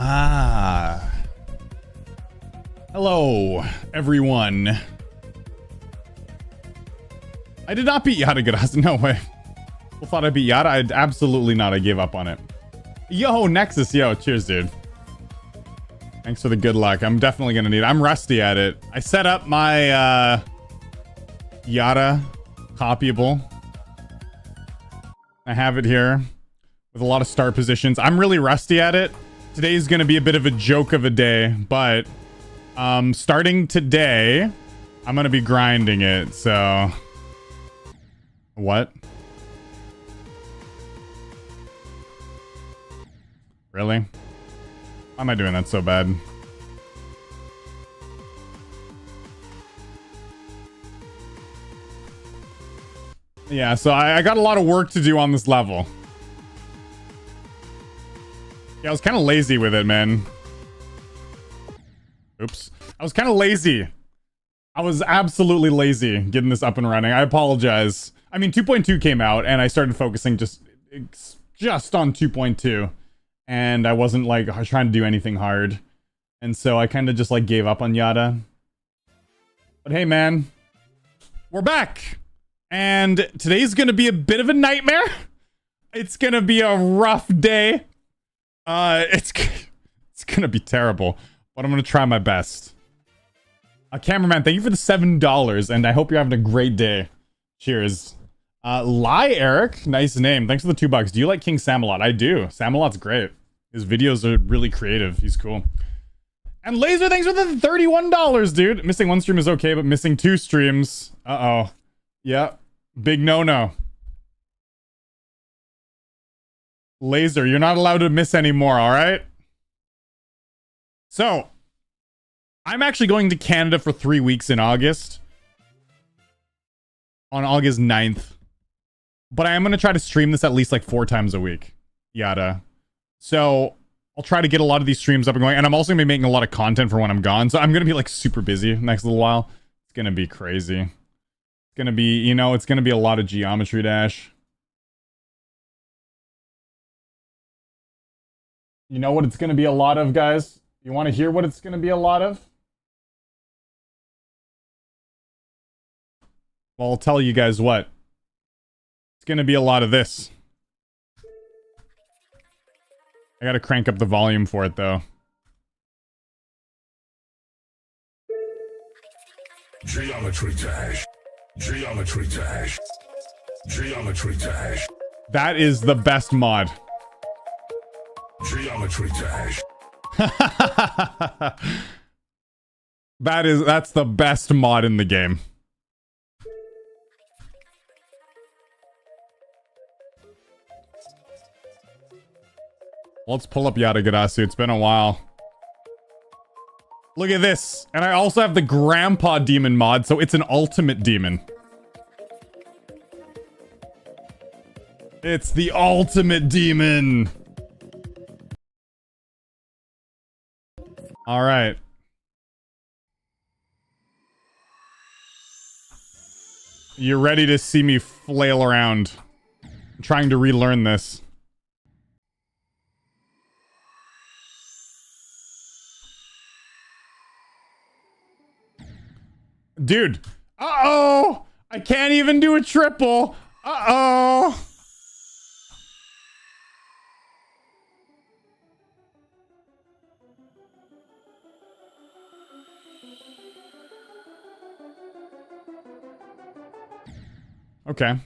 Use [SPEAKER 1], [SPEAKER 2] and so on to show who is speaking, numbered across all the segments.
[SPEAKER 1] Ah. Hello, everyone. I did not beat Yatagarasu. No way. People thought I beat Yata. I'd absolutely not. I gave up on it. Yo, Nexus. Yo, cheers, dude. Thanks for the good luck. I'm definitely going to need it. I'm rusty at it. I set up my Yata copyable. I have it here with a lot of start positions. I'm really rusty at it. Today's going to be a bit of a joke of a day, but starting today, I'm going to be grinding it. So what? Really? Why am I doing that so bad? Yeah, so I got a lot of work to do on this level. Yeah, I was kind of lazy with it, man. Oops. I was kind of lazy. I was absolutely lazy getting this up and running. I apologize. I mean, 2.2 came out, and I started focusing just on 2.2. And I wasn't, like, trying to do anything hard. And so I kind of just, like, gave up on Yata. But hey, man. We're back! And today's gonna be a bit of a nightmare. It's gonna be a rough day. It's gonna be terrible. But I'm gonna try my best. Cameraman, thank you for the $7. And I hope you're having a great day. Cheers. Lie Eric, nice name. Thanks for the $2. Do you like King Samalot? I do. Samalot's great. His videos are really creative. He's cool. And Laser, thanks for the $31, dude. Missing one stream is okay, but missing 2 streams. Uh-oh. Yeah. Big no-no. Laser, you're not allowed to miss anymore, alright? So, I'm actually going to Canada for 3 weeks in August. On August 9th. But I am going to try to stream this at least like 4 times a week. Yada. So I'll try to get a lot of these streams up and going. And I'm also going to be making a lot of content for when I'm gone. So I'm going to be like super busy next little while. It's going to be crazy. It's going to be, you know, it's going to be a lot of Geometry Dash. You know what it's going to be a lot of, guys? You want to hear what it's going to be a lot of? Well, I'll tell you guys what. It's going to be a lot of this. I gotta crank up the volume for it, though.
[SPEAKER 2] Geometry Dash. Geometry Dash. Geometry Dash.
[SPEAKER 1] That is the best mod.
[SPEAKER 2] Geometry Dash.
[SPEAKER 1] That's the best mod in the game. Let's pull up Yatagarasu. It's been a while. Look at this. And I also have the Grandpa Demon mod, so it's an ultimate demon. It's the ultimate demon. All right. You're ready to see me flail around. I'm trying to relearn this. Dude. Uh-oh. I can't even do a triple. Uh-oh. Okay.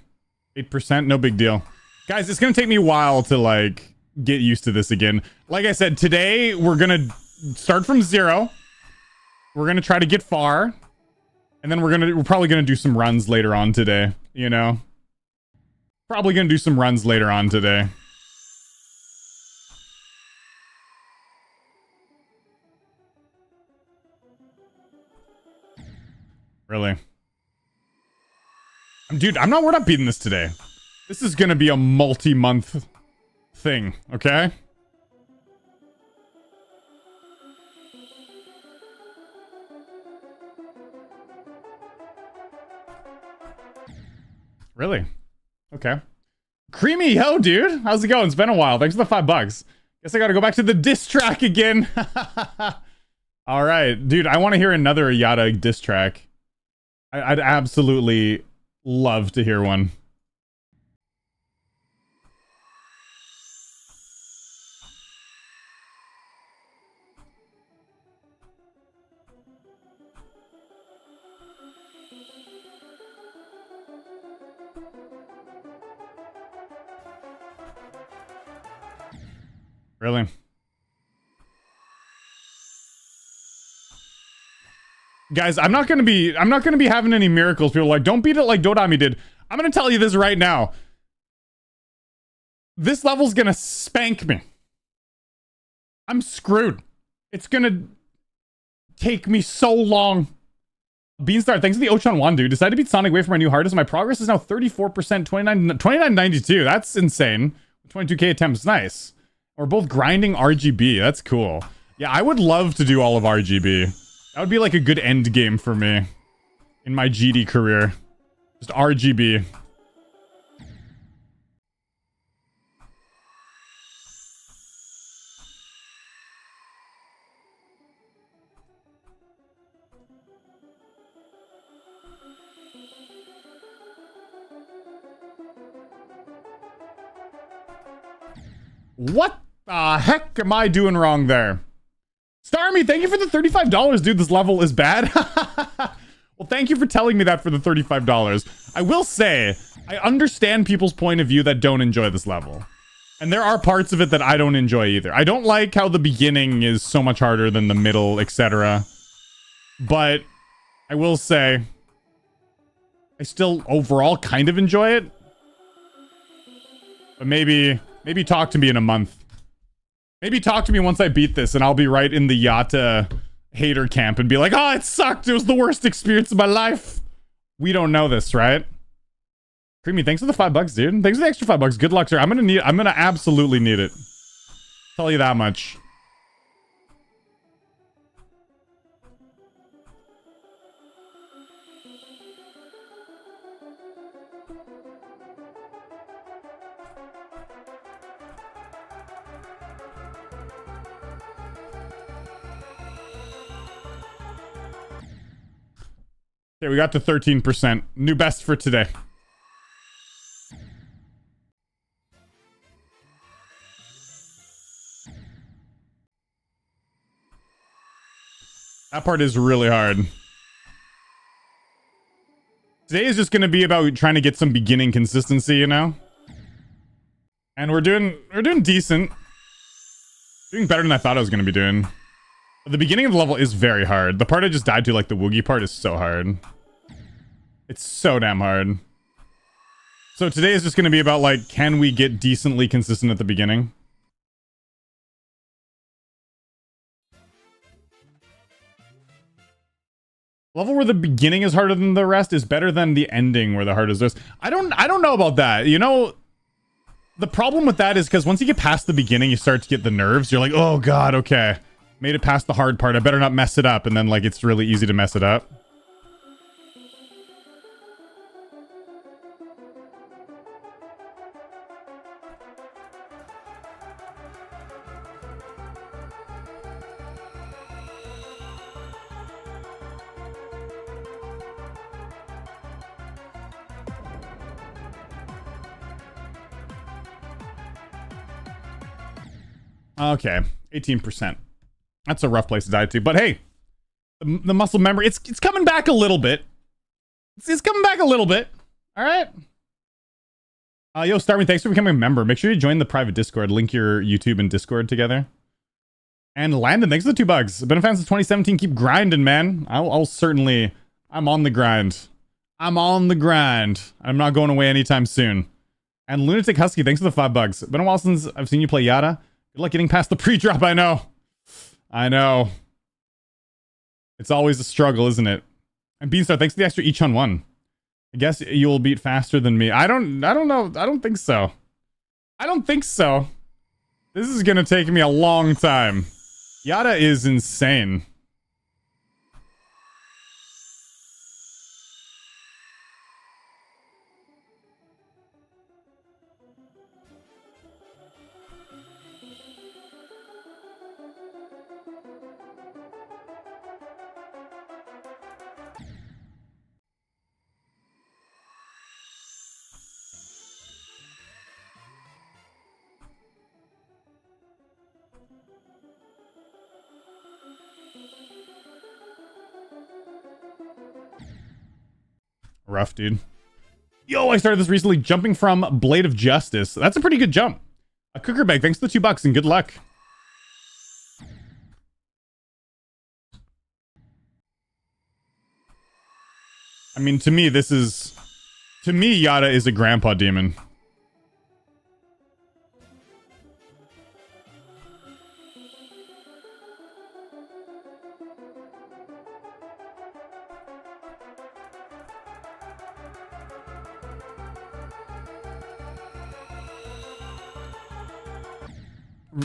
[SPEAKER 1] 8%, no big deal. Guys, it's gonna take me a while to, like, get used to this again. Like I said, today we're gonna start from 0. We're gonna try to get far. And then we're probably gonna do some runs later on today, you know? Probably gonna do some runs later on today. Really? Dude, I'm not worried about beating this today. This is gonna be a multi-month thing, okay? Really? Okay. Creamy, yo, dude. How's it going? It's been a while. Thanks for the $5. Guess I gotta go back to the diss track again. All right, dude, I want to hear another Yata diss track. I'd absolutely love to hear one. Really? Guys, I'm not gonna be having any miracles. People are like, don't beat it like Dodami did. I'm gonna tell you this right now. This level's gonna spank me. I'm screwed. It's gonna take me so long. Beanstar, thanks to the Ochan Wan, dude. Decided to beat Sonic Wave for my new hardest. My progress is now 34%, 2992. That's insane. 22k attempts, nice. We're both grinding RGB. That's cool. Yeah, I would love to do all of RGB. That would be like a good end game for me in my GD career. Just RGB. What the heck am I doing wrong there? Starmy, thank you for the $35, dude. This level is bad. Well, thank you for telling me that for the $35. I will say, I understand people's point of view that don't enjoy this level. And there are parts of it that I don't enjoy either. I don't like how the beginning is so much harder than the middle, etc. But I will say, I still overall kind of enjoy it. But maybe talk to me in a month. Maybe talk to me once I beat this and I'll be right in the Yata hater camp and be like, oh, it sucked. It was the worst experience of my life. We don't know this, right? Creamy, thanks for the $5, dude. Thanks for the extra $5. Good luck, sir. I'm gonna absolutely need it. Tell you that much. Okay, we got to 13%. New best for today. That part is really hard. Today is just going to be about trying to get some beginning consistency, you know? And we're doing decent. Doing better than I thought I was going to be doing. But the beginning of the level is very hard. The part I just died to, like the Woogie part, is so hard. It's so damn hard. So today is just going to be about, like, can we get decently consistent at the beginning? Level where the beginning is harder than the rest is better than the ending where the hardest is. I don't know about that. You know, the problem with that is because once you get past the beginning, you start to get the nerves. You're like, oh god, okay. Made it past the hard part. I better not mess it up. And then, like, it's really easy to mess it up. Okay, 18%. That's a rough place to die to. But hey, the muscle memory, it's coming back a little bit. It's coming back a little bit. All right. Yo, Starman, thanks for becoming a member. Make sure you join the private Discord. Link your YouTube and Discord together. And Landon, thanks for the $2. I've been a fan since 2017. Keep grinding, man. I'll certainly... I'm on the grind. I'm on the grind. I'm not going away anytime soon. And Lunatic Husky, thanks for the $5. Been a while since I've seen you play Yata. Good luck getting past the pre-drop, I know. I know. It's always a struggle, isn't it? And Beanstar, thanks for the extra each on one. I guess you'll beat faster than me. I don't know. I don't think so. I don't think so. This is gonna take me a long time. Yata is insane. Rough, dude. Yo, I started this recently, jumping from Blade of Justice. That's a pretty good jump. A cooker bag, thanks for the $2 and good luck. I mean, to me, Yata is a grandpa demon.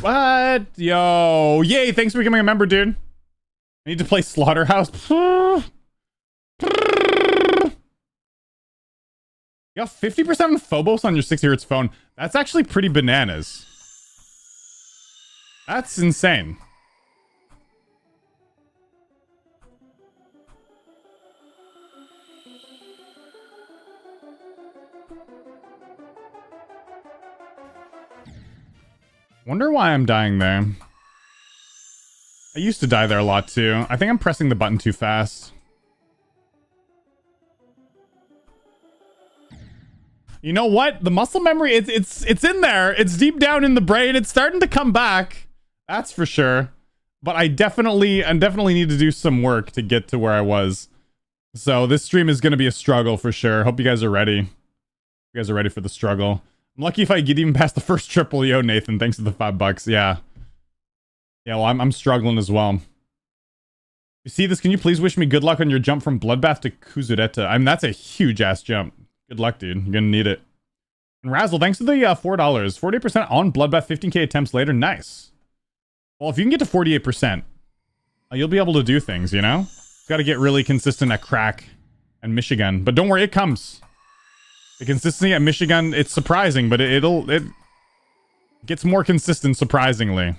[SPEAKER 1] What? Yo. Yay, thanks for becoming a member, dude. I need to play Slaughterhouse. You got 50% on Phobos on your 60Hz phone. That's actually pretty bananas. That's insane. Wonder why I'm dying there. I used to die there a lot too. I think I'm pressing the button too fast. You know what? The muscle memory, it's in there. It's deep down in the brain. It's starting to come back. That's for sure. But I definitely need to do some work to get to where I was. So this stream is going to be a struggle for sure. Hope you guys are ready. You guys are ready for the struggle. I'm lucky if I get even past the first triple. Yo, Nathan, thanks for the $5. Yeah. Yeah, well, I'm struggling as well. You see this? Can you please wish me good luck on your jump from Bloodbath to Kuzureta? I mean, that's a huge-ass jump. Good luck, dude. You're gonna need it. And Razzle, thanks for the $4. 48% on Bloodbath, 15k attempts later. Nice. Well, if you can get to 48%, you'll be able to do things, you know? Got to get really consistent at Crack and Michigan. But don't worry, it comes. The consistency at Michigan, it's surprising, but it gets more consistent surprisingly.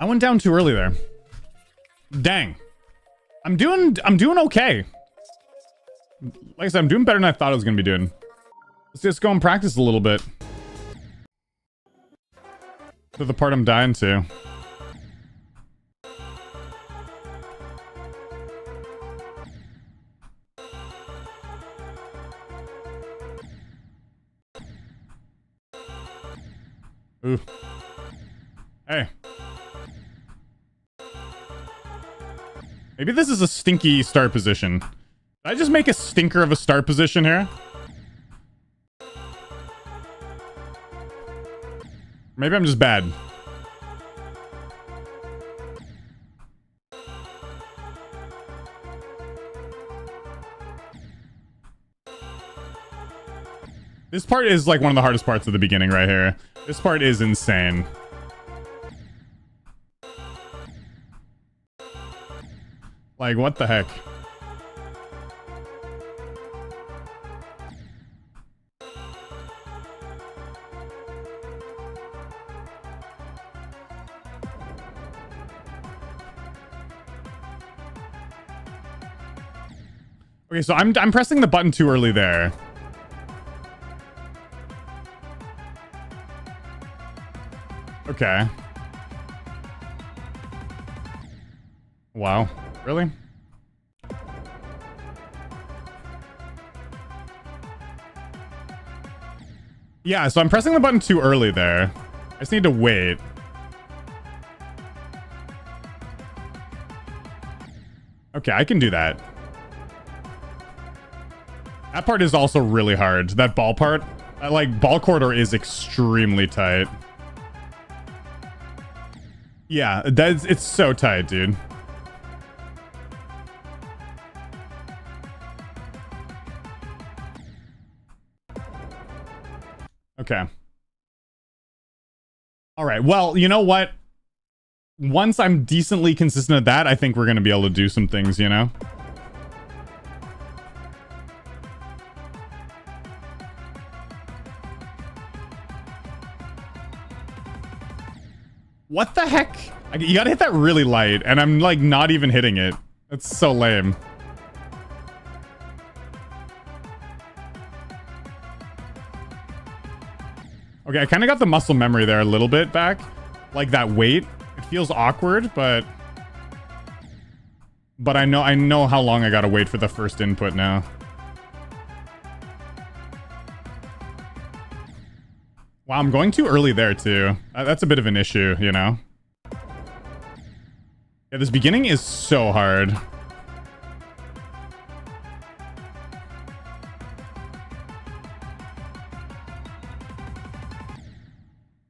[SPEAKER 1] I went down too early there. Dang. I'm doing okay. Like I said, I'm doing better than I thought I was gonna be doing. Let's just go and practice a little bit. To the part I'm dying to. Ooh. Hey. Maybe this is a stinky start position. Did I just make a stinker of a start position here? Maybe I'm just bad. This part is like one of the hardest parts of the beginning right here. This part is insane. Like, what the heck? Okay, so I'm pressing the button too early there. Okay. Wow. Really? Yeah, so I'm pressing the button too early there. I just need to wait. Okay, I can do that. That part is also really hard. That ball part, that, like, ball corridor is extremely tight. Yeah, it's so tight, dude. Okay. All right. Well, you know what? Once I'm decently consistent at that, I think we're going to be able to do some things, you know? What the heck? You gotta hit that really light, and I'm like not even hitting it. That's so lame. Okay, I kind of got the muscle memory there a little bit back. Like that weight. It feels awkward, but I know how long I gotta wait for the first input now. Wow, I'm going too early there too. That's a bit of an issue, you know? Yeah, this beginning is so hard.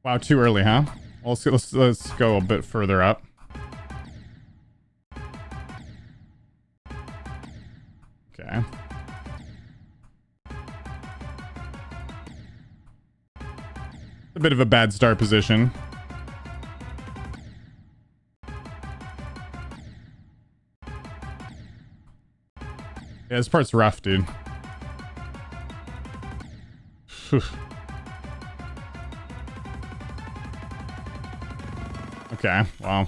[SPEAKER 1] Wow, too early, huh? Well, let's go a bit further up. Okay. A bit of a bad start position. Yeah, this part's rough, dude. Okay, wow.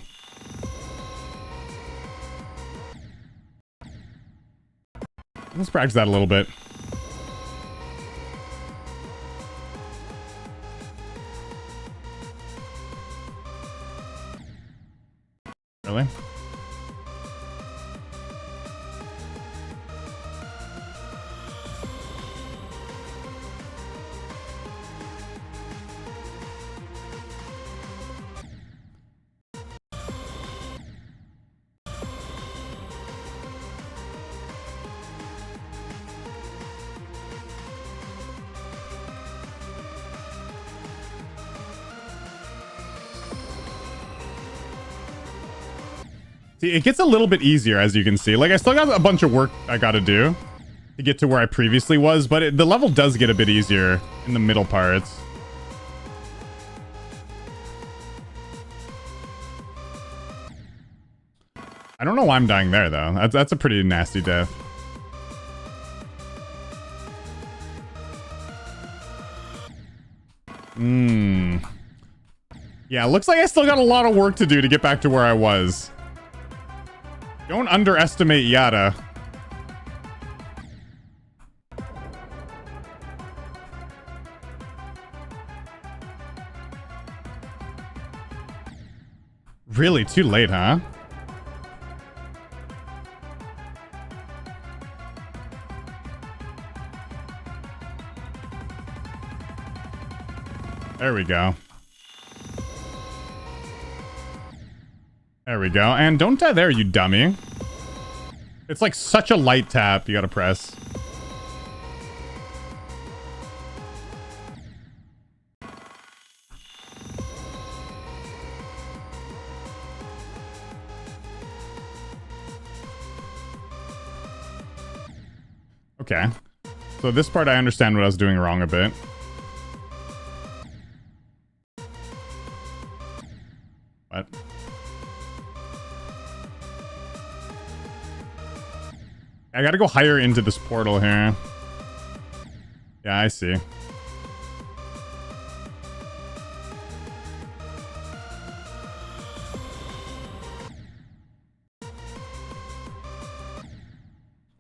[SPEAKER 1] Let's practice that a little bit. Really? See, it gets a little bit easier, as you can see. Like, I still got a bunch of work I gotta do to get to where I previously was, but the level does get a bit easier in the middle parts. I don't know why I'm dying there, though. That's a pretty nasty death. Yeah, looks like I still got a lot of work to do to get back to where I was. Don't underestimate Yata. Really? Too late, huh? There we go. There we go. And don't die there, you dummy. It's like such a light tap you gotta press. Okay. So this part I understand what I was doing wrong a bit. What? I gotta go higher into this portal here. Yeah, I see.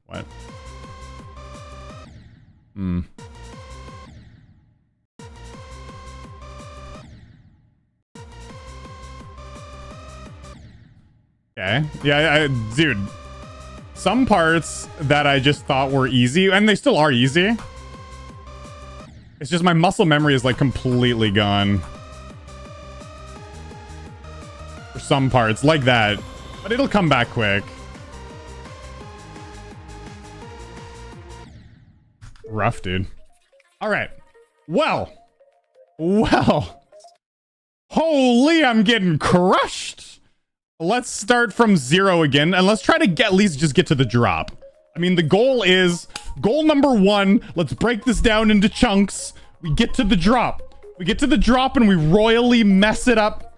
[SPEAKER 1] What? Okay. Yeah, dude. Some parts that I just thought were easy, and they still are easy. It's just my muscle memory is like completely gone. For some parts, like that. But it'll come back quick. Rough, dude. Alright. Well. Holy, I'm getting crushed. Let's start from 0 again, and let's try to at least just get to the drop. I mean, the goal is, goal number 1, let's break this down into chunks. We get to the drop. We get to the drop and we royally mess it up.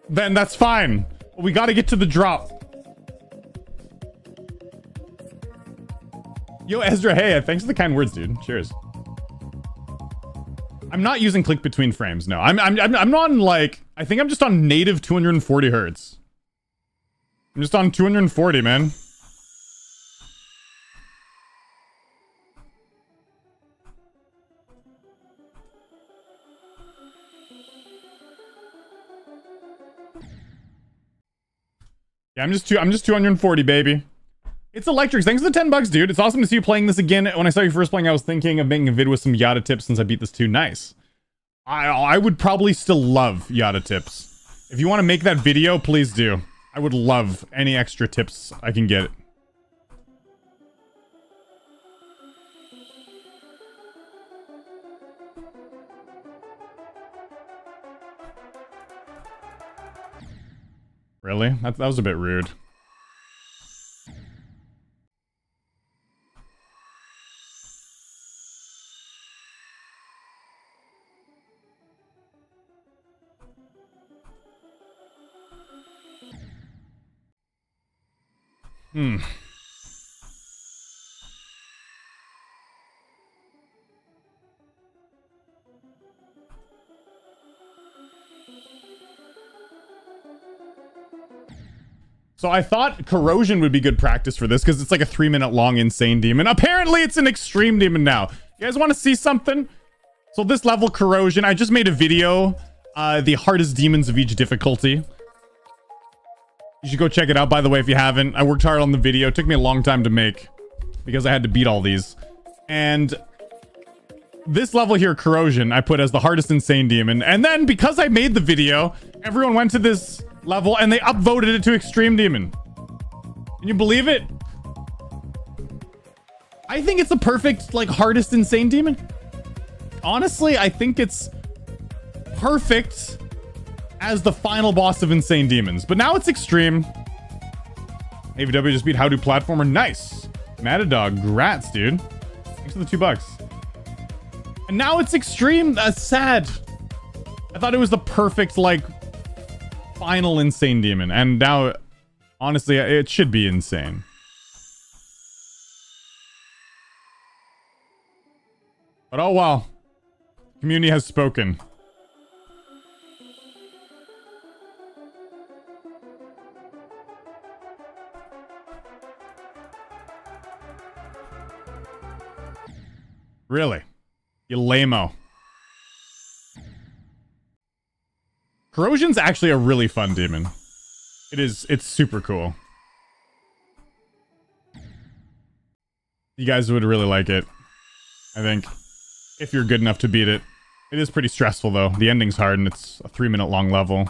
[SPEAKER 1] Then that's fine. But we gotta get to the drop. Yo, Ezra, hey, thanks for the kind words, dude. Cheers. I'm not using click between frames. No, I'm not on like, I think I'm just on native 240 hertz. I'm just on 240, man. Yeah, I'm just 240, baby. It's electric. Thanks for the $10, dude. It's awesome to see you playing this again. When I saw you first playing, I was thinking of making a vid with some Yata tips since I beat this too. Nice. I would probably still love Yata tips. If you want to make that video, please do. I would love any extra tips I can get. Really? That was a bit rude. So I thought corrosion would be good practice for this because it's like a 3-minute long insane demon. Apparently it's an extreme demon now. You guys want to see something? So this level corrosion, I just made a video, the hardest demons of each difficulty. You should go check it out, by the way, if you haven't. I worked hard on the video. It took me a long time to make because I had to beat all these. And this level here, corrosion, I put as the hardest insane demon. And then because I made the video, everyone went to this level and they upvoted it to extreme demon. Can you believe it? I think it's the perfect, like, hardest insane demon. Honestly, I think it's perfect as the final boss of insane demons. But now it's extreme. AVW just beat How Do Platformer. Nice. Matadog, grats, dude. Thanks for the $2. And now it's extreme. That's sad. I thought it was the perfect, like, final insane demon. And now, honestly, it should be insane. But oh well. Community has spoken. Really? You lame-o. Corrosion's actually a really fun demon. It's super cool. You guys would really like it, I think, if you're good enough to beat it. It is pretty stressful, though. The ending's hard, and it's a 3-minute long level.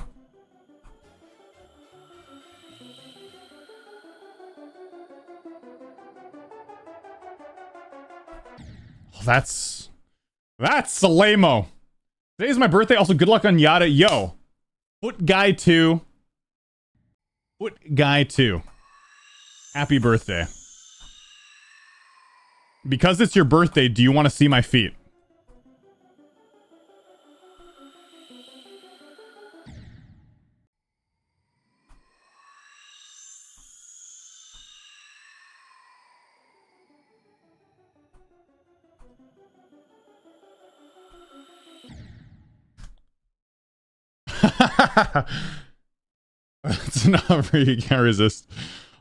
[SPEAKER 1] Oh, that's a lame-o. Today's my birthday. Also, good luck on Yada. Yo. Foot Guy 2. Foot Guy 2. Happy birthday. Because it's your birthday, do you want to see my feet? That's an offer you can't resist.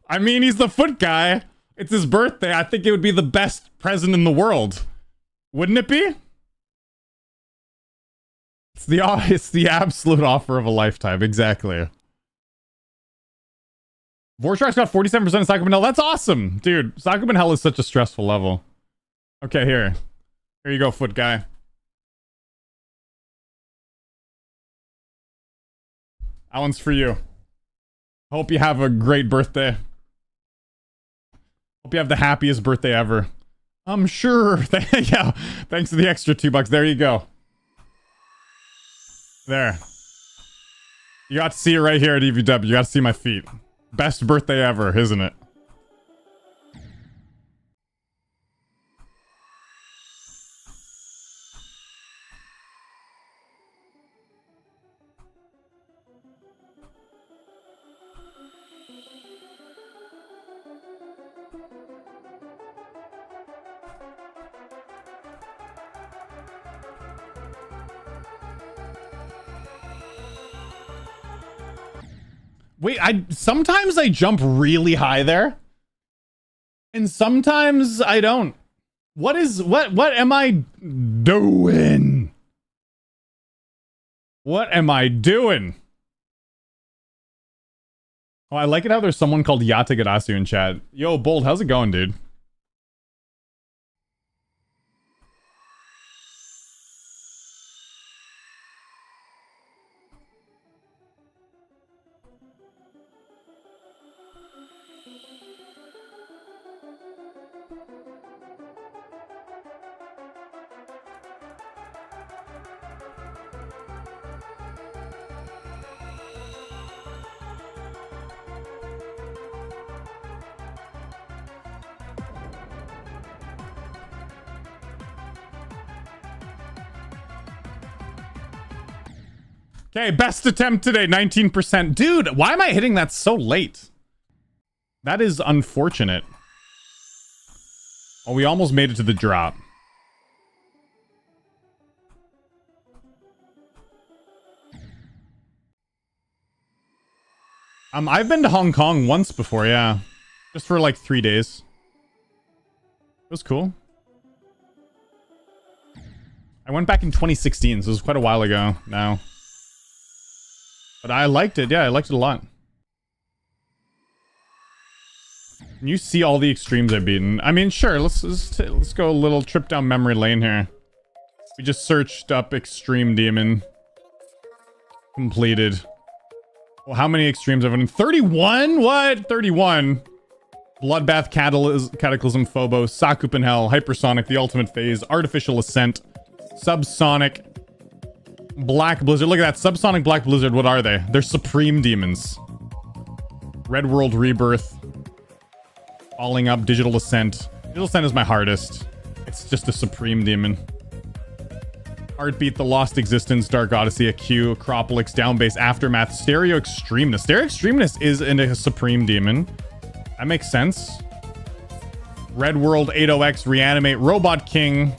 [SPEAKER 1] I mean, he's the foot guy. It's his birthday. I think it would be the best present in the world. Wouldn't it be? It's the absolute offer of a lifetime. Exactly. Vortrax got 47% of Sakuban Hell. That's awesome. Dude, Sakuban Hell is such a stressful level. Okay, here. Here you go, foot guy. That one's for you. Hope you have a great birthday. Hope you have the happiest birthday ever. I'm sure. Yeah, thanks for the extra $2. There you go. There. You got to see it right here at EVW. You got to see my feet. Best birthday ever, isn't it? Wait, sometimes I jump really high there. And sometimes I don't. What am I doing? What am I doing? Oh, I like it how there's someone called Yatagarasu in chat. Yo, Bold, how's it going, dude? Okay, best attempt today, 19%. Dude, why am I hitting that so late? That is unfortunate. Oh, we almost made it to the drop. I've been to Hong Kong once before, yeah. Just for like 3 days. It was cool. I went back in 2016, so it was quite a while ago now. But I liked it. Yeah, I liked it a lot. Can you see all the extremes I've beaten? I mean, sure. Let's go a little trip down memory lane here. We just searched up Extreme Demon. Completed. Well, how many extremes have I done? 31? What? 31. Bloodbath, Cataclysm, Phobos, Sakup in Hell, Hypersonic, The Ultimate Phase, Artificial Ascent, Subsonic, Black Blizzard. Look at that. Subsonic, Black Blizzard. What are they? They're Supreme Demons. Red World Rebirth. Falling Up, Digital Ascent. Digital Ascent is my hardest. It's just a Supreme Demon. Heartbeat, The Lost Existence, Dark Odyssey, AQ, Acropolix, Downbase, Aftermath, Stereo Extremeness. Stereo Extremeness is in a Supreme Demon. That makes sense. Red World, 80X, Reanimate, Robot King,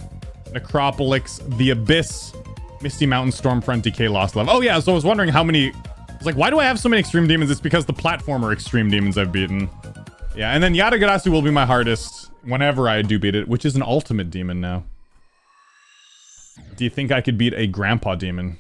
[SPEAKER 1] Necropolix, The Abyss, Misty Mountain, Stormfront, Decay, Lost Love. Oh yeah, so I was wondering how many... I was like, why do I have so many Extreme Demons? It's because the platformer Extreme Demons I've beaten. Yeah, and then Yatagarasu will be my hardest whenever I do beat it, which is an ultimate demon now. Do you think I could beat a Grandpa Demon?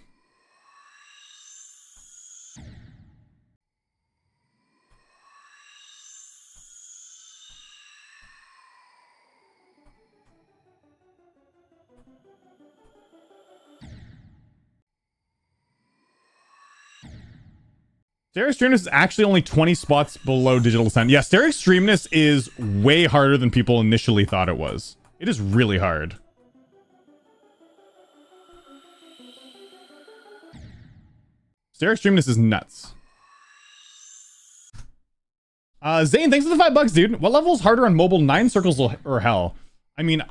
[SPEAKER 1] Stereo Extremeness is actually only 20 spots below Digital Ascent. Yeah, Stereo Extremeness is way harder than people initially thought it was. It is really hard. Stereo Extremeness is nuts. Zane, thanks for the $5, dude. What level is harder on mobile, 9 circles or hell? I mean,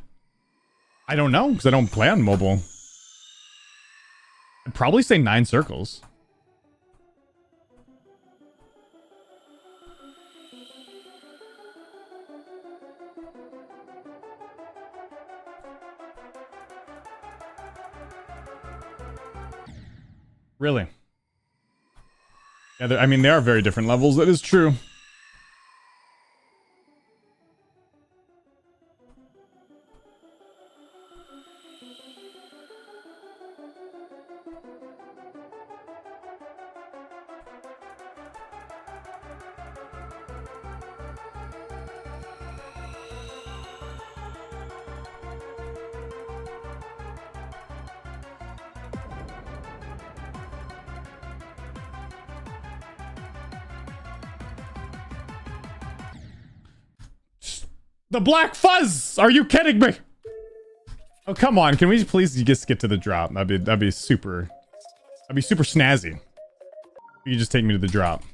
[SPEAKER 1] I don't know, because I don't play on mobile. I'd probably say 9 circles. Really? Yeah, I mean, they are very different levels. That is true. The Black Fuzz! Are you kidding me? Oh, come on. Can we please just get to the drop? That'd be super snazzy. You just take me to the drop.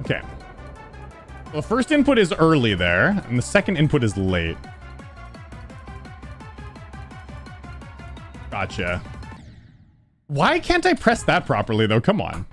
[SPEAKER 1] Okay. Well, the first input is early there, and the second input is late. Gotcha. Why can't I press that properly, though? Come on.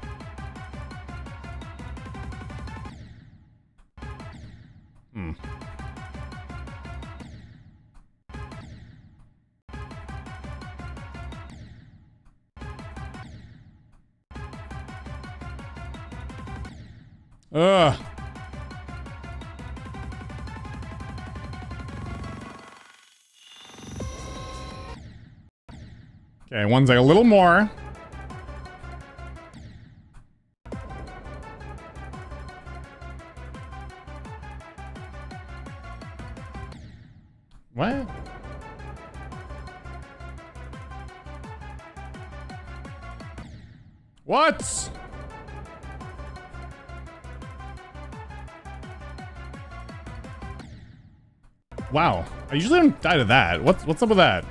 [SPEAKER 1] Ugh. Okay, one's like a little more. What? What? Wow. I usually don't die to that. What's up with that?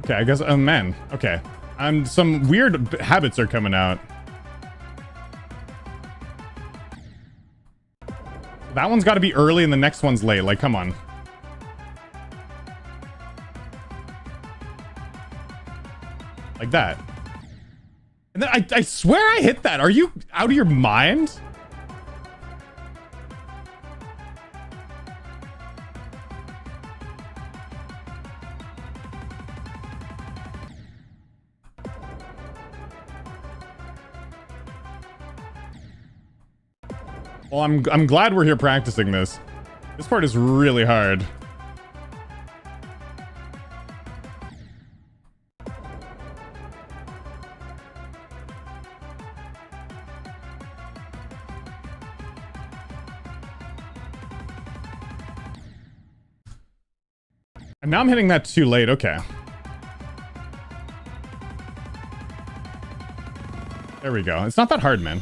[SPEAKER 1] Okay, I guess, oh man, okay. Some weird habits are coming out. That one's got to be early and the next one's late, like, come on. Like that. And then I swear I hit that. Are you out of your mind? Well, I'm glad we're here practicing this. This part is really hard. And now I'm hitting that too late. Okay. There we go. It's not that hard, man.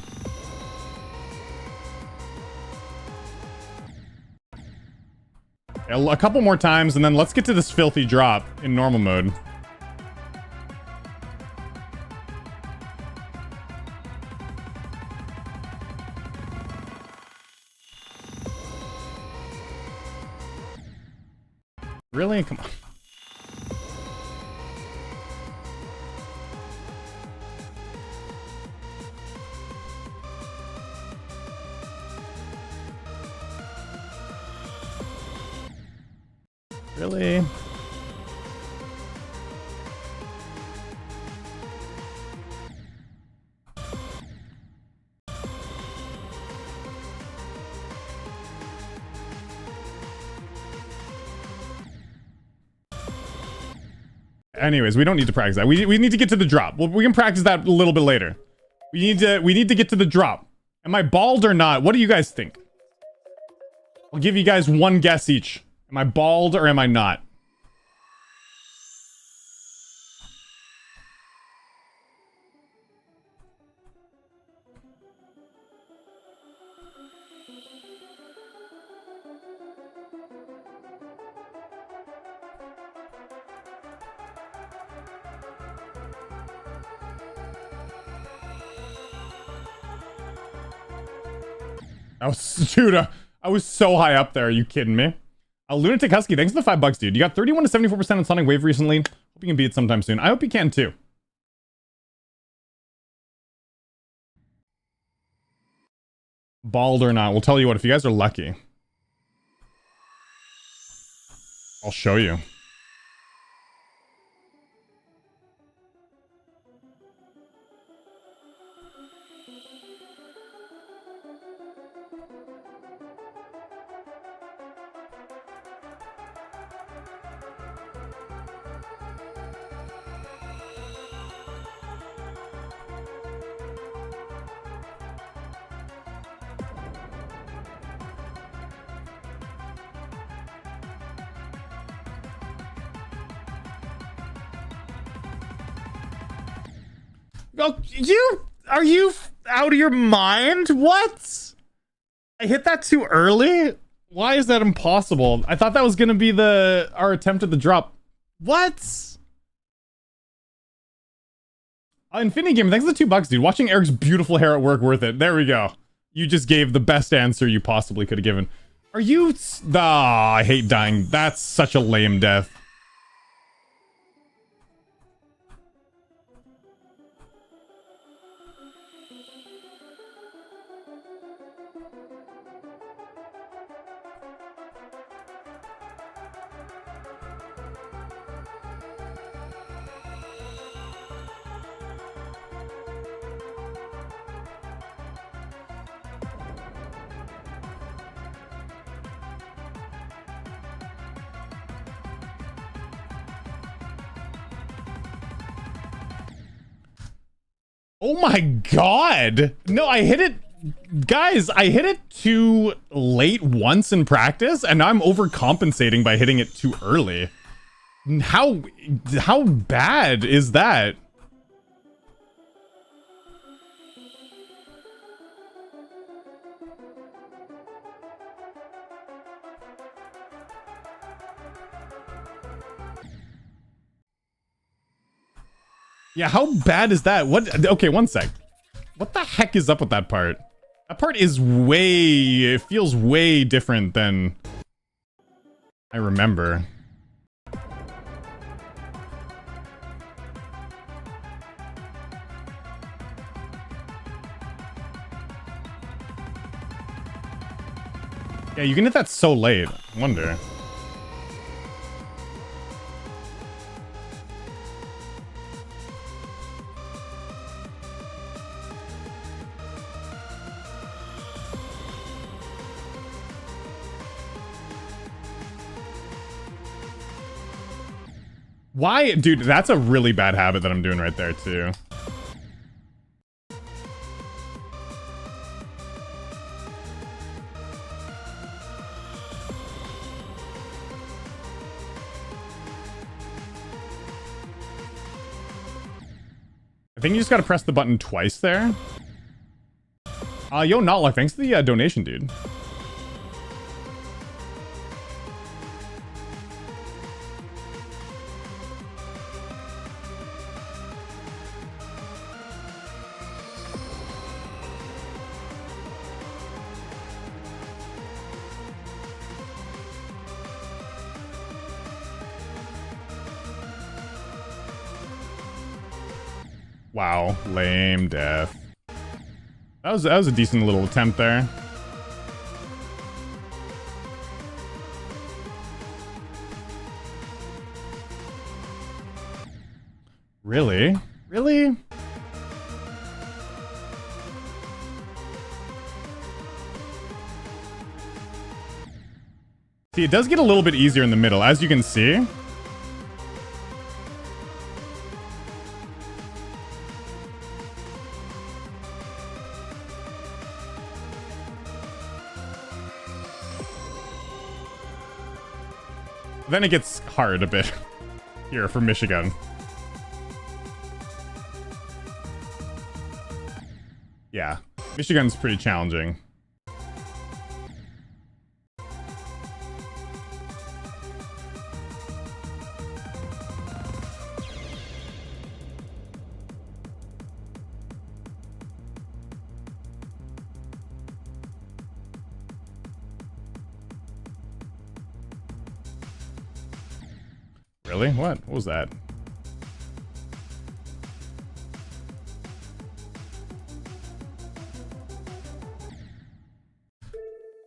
[SPEAKER 1] A couple more times, and then let's get to this filthy drop in normal mode. Really? Come on. Really? Anyways, we don't need to practice that. We need to get to the drop. Well, we can practice that a little bit later. We need to get to the drop. Am I bald or not? What do you guys think? I'll give you guys one guess each. Am I bald or am I not? Dude, I was so high up there. Are you kidding me? Lunatic Husky, thanks for the $5, dude. You got 31 to 74% on Sonic Wave recently. Hope you can beat it sometime soon. I hope you can too. Bald or not, we'll tell you what, if you guys are lucky, I'll show you. Oh, are you out of your mind? What? I hit that too early? Why is that impossible? I thought that was gonna be our attempt at the drop. What? Infinity Gamer, thanks for the $2, dude. Watching Eric's beautiful hair at work worth it. There we go. You just gave the best answer you possibly could have given. Are you? I hate dying. That's such a lame death. Oh my god! No, I hit it... Guys, I hit it too late once in practice, and now I'm overcompensating by hitting it too early. How bad is that? Yeah, how bad is that? What? Okay, one sec. What the heck is up with that part? That part is way... It feels way different than I remember. Yeah, you can hit that so late. I wonder. Why? Dude, that's a really bad habit that I'm doing right there, too. I think you just gotta press the button twice there. Yo, Notluck, thanks for the donation, dude. Wow, lame death. That was a decent little attempt there. Really? Really? See, it does get a little bit easier in the middle, as you can see. Then it gets hard a bit here for Michigan. Yeah, Michigan's pretty challenging. Really? What? What was that?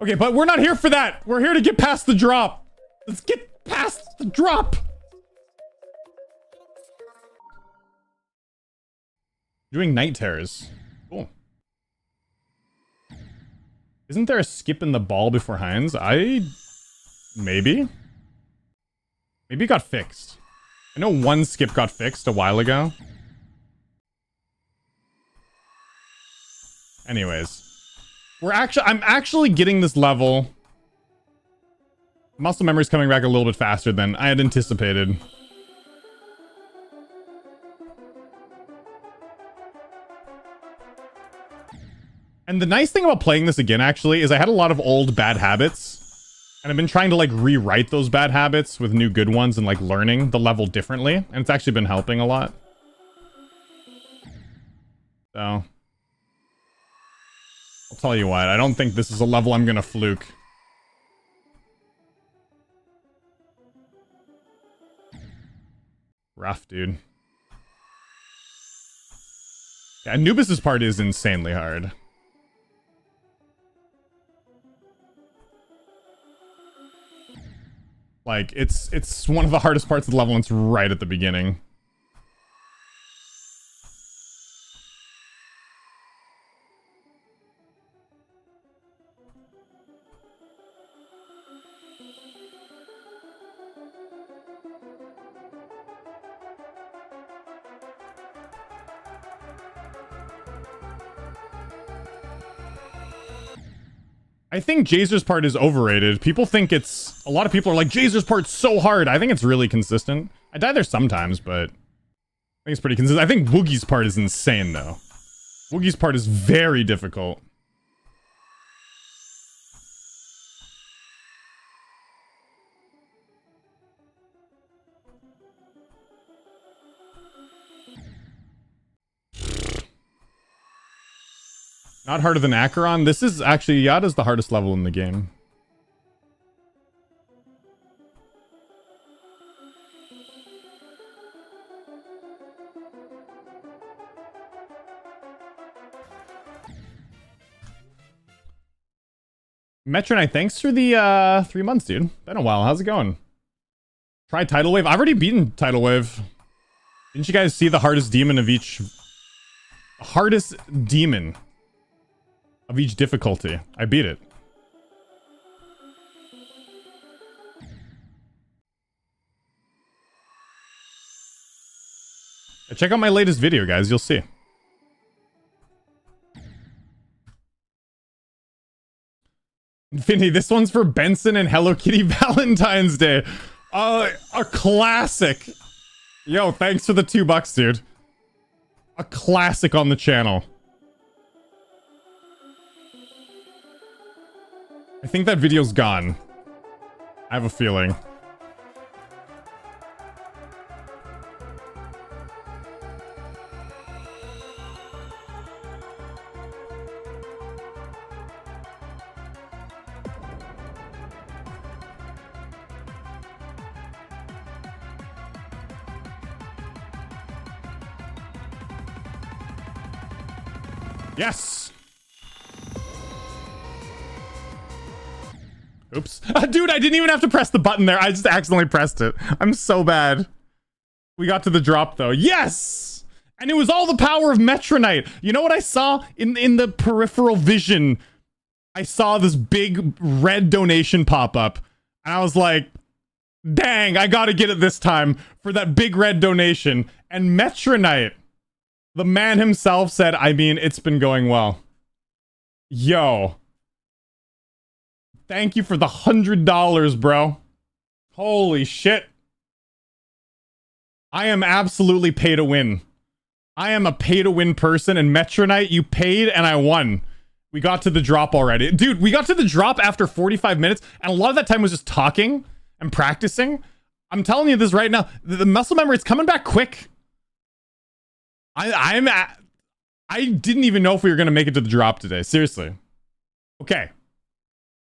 [SPEAKER 1] Okay, but we're not here for that. We're here to get past the drop. Let's get past the drop. Doing night terrors. Cool. Isn't there a skip in the ball before Hines? Maybe? Maybe it got fixed. I know one skip got fixed a while ago. Anyways. I'm actually getting this level. Muscle memory's coming back a little bit faster than I had anticipated. And the nice thing about playing this again, actually, is I had a lot of old bad habits. And I've been trying to, like, rewrite those bad habits with new good ones and, like, learning the level differently. And it's actually been helping a lot. So. I'll tell you what, I don't think this is a level I'm gonna fluke. Rough, dude. Yeah, Anubis's part is insanely hard. Like, it's one of the hardest parts of the level, and it's right at the beginning. I think Jazer's part is overrated. People think it's... A lot of people are like, Jazer's part's so hard. I think it's really consistent. I die there sometimes, but... I think it's pretty consistent. I think Woogie's part is insane, though. Woogie's part is very difficult. Not harder than Acheron. This is actually... Yada's the hardest level in the game. Metro Knight, thanks for the 3 months, dude. Been a while. How's it going? Try Tidal Wave. I've already beaten Tidal Wave. Didn't you guys see the hardest demon of each... Hardest demon of each difficulty? I beat it. Check out my latest video, guys. You'll see. Infinity, this one's for Benson and Hello Kitty Valentine's Day. A classic. Yo, thanks for the $2, dude. A classic on the channel. I think that video's gone. I have a feeling. Yes! Oops. Dude, I didn't even have to press the button there. I just accidentally pressed it. I'm so bad. We got to the drop, though. Yes! And it was all the power of Metro Knight. You know what I saw? In the peripheral vision, I saw this big red donation pop up. And I was like, dang, I gotta get it this time for that big red donation. And Metro Knight, the man himself, said, I mean, it's been going well. Yo. Thank you for the $100, bro. Holy shit. I am absolutely pay to win. I am a pay to win person, and Metro Knight, you paid and I won. We got to the drop already. Dude, we got to the drop after 45 minutes, and a lot of that time was just talking and practicing. I'm telling you this right now. The muscle memory is coming back quick. I didn't even know if we were going to make it to the drop today. Seriously. Okay.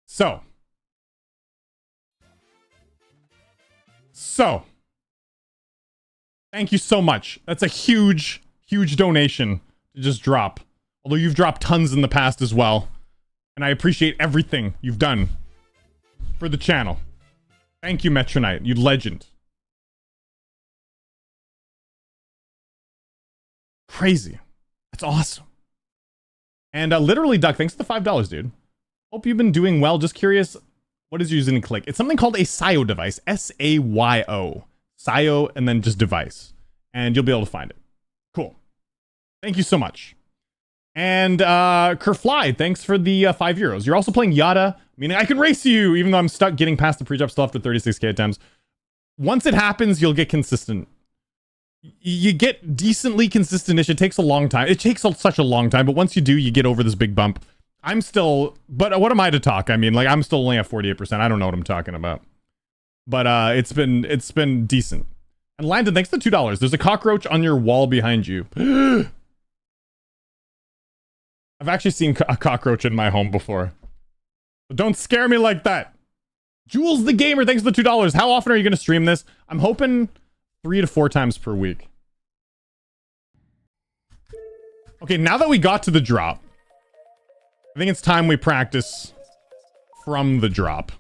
[SPEAKER 1] So. Thank you so much. That's a huge, huge donation to just drop. Although you've dropped tons in the past as well. And I appreciate everything you've done for the channel. Thank you, Metro Knight. You legend. Crazy. That's awesome. And literally, Duck, thanks for the $5, dude. Hope you've been doing well. Just curious, what is your using click? It's something called a SIO device. S-A-Y-O. SIO and then just device. And you'll be able to find it. Cool. Thank you so much. And Kerfly, thanks for the €5. You're also playing Yada, meaning I can race you, even though I'm stuck getting past the pre-drop still after 36k attempts. Once it happens, you'll get consistent. You get decently consistent-ish. It takes a long time. It takes such a long time, but once you do, you get over this big bump. I'm still... But what am I to talk? I mean, like, I'm still only at 48%. I don't know what I'm talking about. But it's been decent. And Landon, thanks for the $2. There's a cockroach on your wall behind you. I've actually seen a cockroach in my home before. But don't scare me like that. Jules the Gamer, thanks for the $2. How often are you going to stream this? I'm hoping 3 to 4 times per week. Okay, now that we got to the drop, I think it's time we practice from the drop.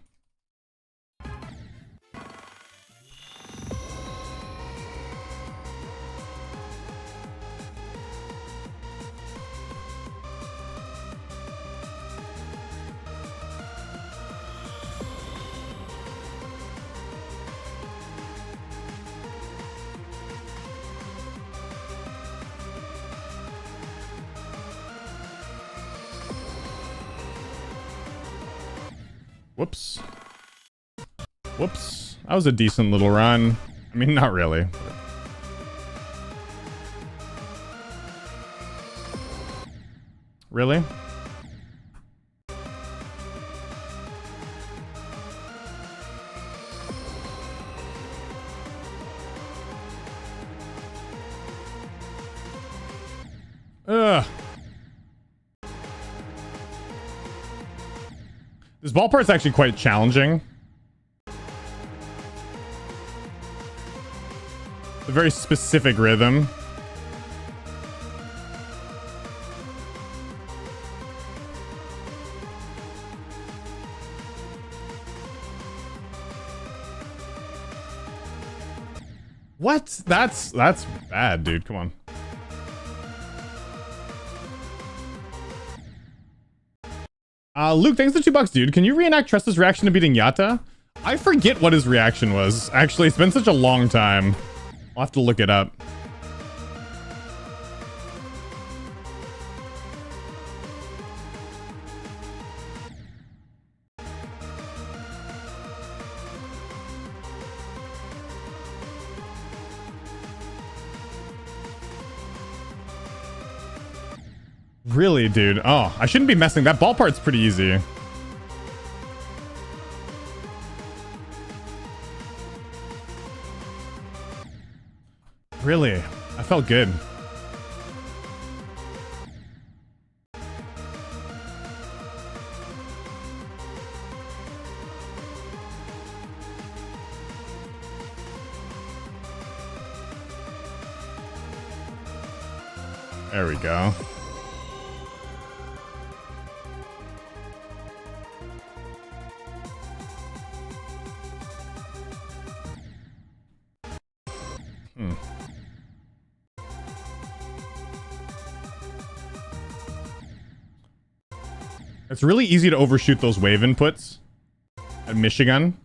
[SPEAKER 1] Whoops. Whoops. That was a decent little run. I mean, not really. Really? Ugh. This ball part's actually quite challenging. A very specific rhythm. What? That's bad, dude. Come on. Luke, thanks for the $2, dude. Can you reenact Tresta's reaction to beating Yata? I forget what his reaction was. Actually, it's been such a long time. I'll have to look it up. Really, dude? Oh, I shouldn't be messing. That ball part's pretty easy. Really? I felt good. There we go. It's really easy to overshoot those wave inputs at Michigan.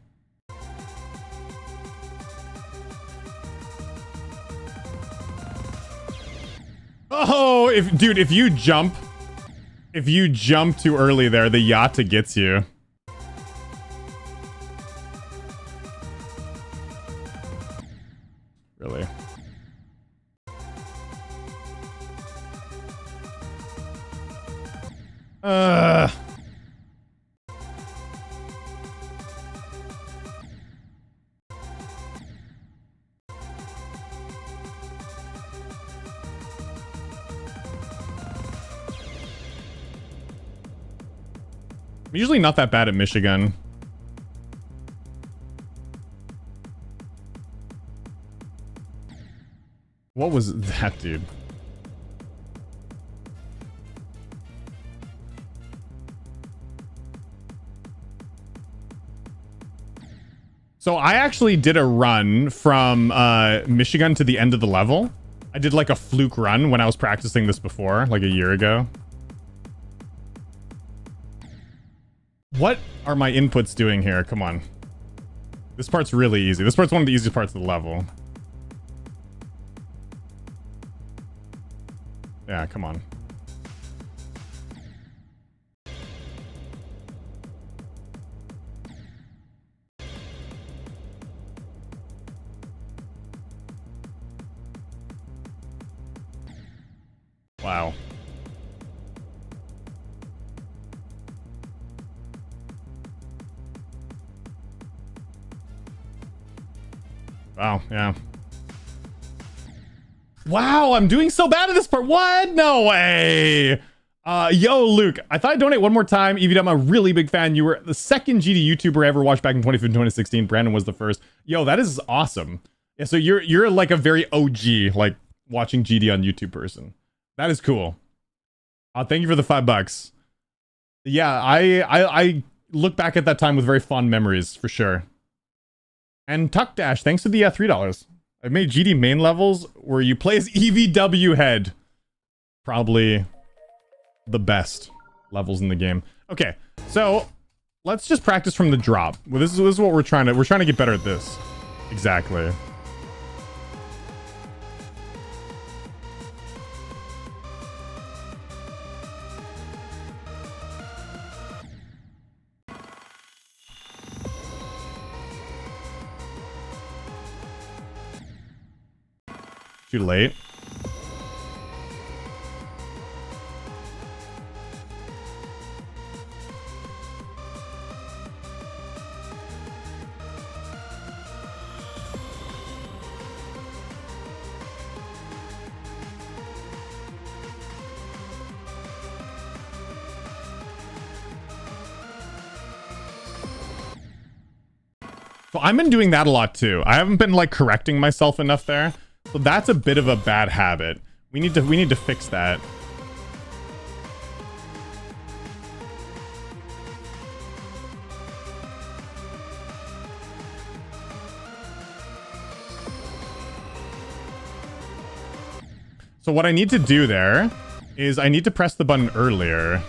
[SPEAKER 1] Oh, if you jump too early there, the Yata gets you. Really? I'm usually not that bad at Michigan. What was that, dude? So I actually did a run from Michigan to the end of the level. I did like a fluke run when I was practicing this before, like a year ago. What are my inputs doing here? Come on. This part's really easy. This part's one of the easiest parts of the level. Yeah, come on. Wow. Wow, yeah. Wow, I'm doing so bad at this part. What? No way. Yo, Luke, I thought I'd donate one more time. EVD, I'm a really big fan. You were the second GD YouTuber I ever watched back in 2015, 2016. Brandon was the first. Yo, that is awesome. Yeah, so you're like a very OG, like watching GD on YouTube person. That is cool. Thank you for the $5. Yeah, I look back at that time with very fond memories, for sure. And Tuck Dash, thanks for the $3. I've made GD main levels where you play as EVW head. Probably the best levels in the game. Okay, so let's just practice from the drop. Well, this is what we're trying to get better at this. Exactly. too late. So I've been doing that a lot too. I haven't been like correcting myself enough there. So that's a bit of a bad habit. We need to fix that. So what I need to do there is I need to press the button earlier.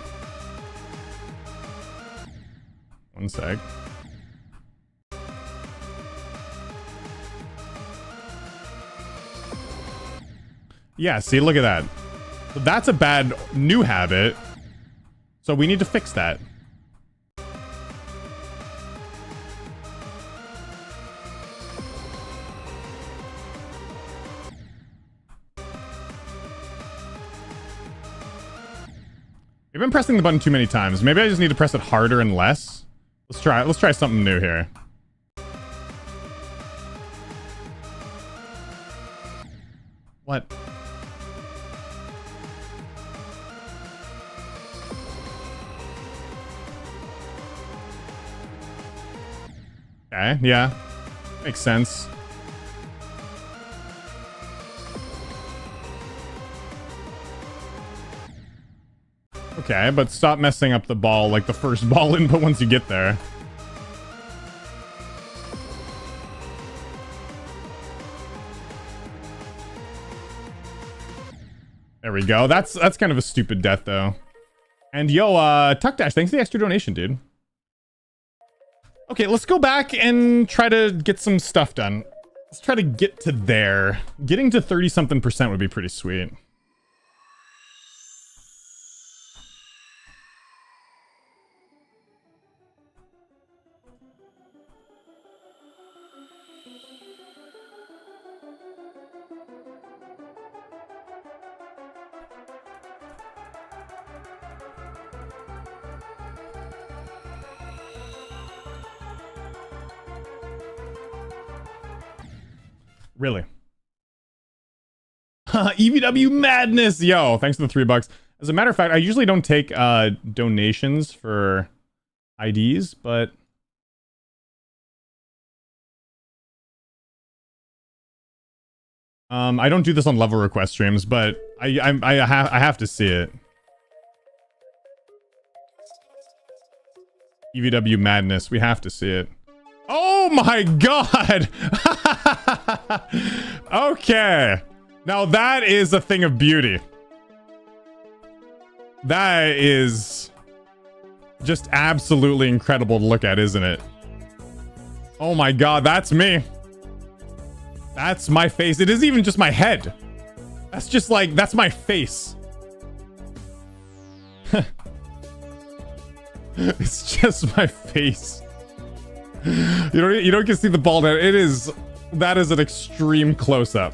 [SPEAKER 1] One sec. Yeah, see, look at that. So that's a bad new habit. So we need to fix that. I've been pressing the button too many times. Maybe I just need to press it harder and less. Let's try something new here. What? Okay, yeah. Makes sense. Okay, but stop messing up the ball, like the first ball input once you get there. There we go. That's kind of a stupid death, though. And yo, Tuck Dash, thanks for the extra donation, dude. Okay, let's go back and try to get some stuff done. Let's try to get to there. Getting to 30-something% would be pretty sweet. Really? EVW madness! Yo, thanks for the $3. As a matter of fact, I usually don't take donations for IDs, but I don't do this on level request streams, but I have to see it. EVW madness, we have to see it. Oh my god! Okay. Now that is a thing of beauty. That is just absolutely incredible to look at, isn't it? Oh my god, that's me. That's my face. It isn't even just my head. That's just like, that's my face. It's just my face. You don't get to see the bald head. That is an extreme close-up.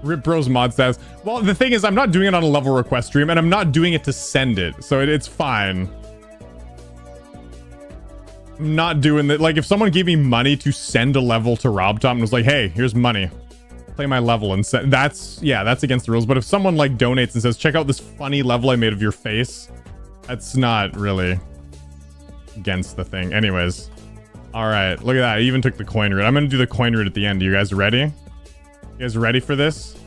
[SPEAKER 1] Rip Bros mod says, well, the thing is, I'm not doing it on a level request stream, and I'm not doing it to send it, so it's fine. I'm not doing that. Like, if someone gave me money to send a level to RobTop and was like, hey, here's money, play my level and send, that's against the rules. But if someone like donates and says, check out this funny level I made of your face, that's not really against the thing. Anyways, all right, look at that. I even took the coin route. I'm gonna do the coin route at the end. Are you guys ready? You guys ready for this?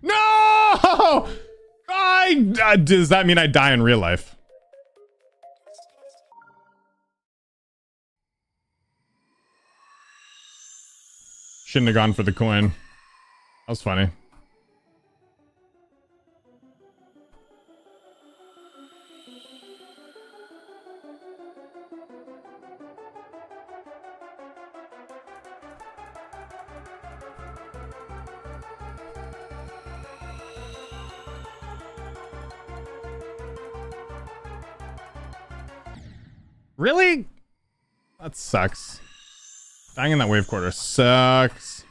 [SPEAKER 1] No! Does that mean I die in real life? Shouldn't have gone for the coin. That was funny. Really? That sucks. Dying in that wave quarter sucks.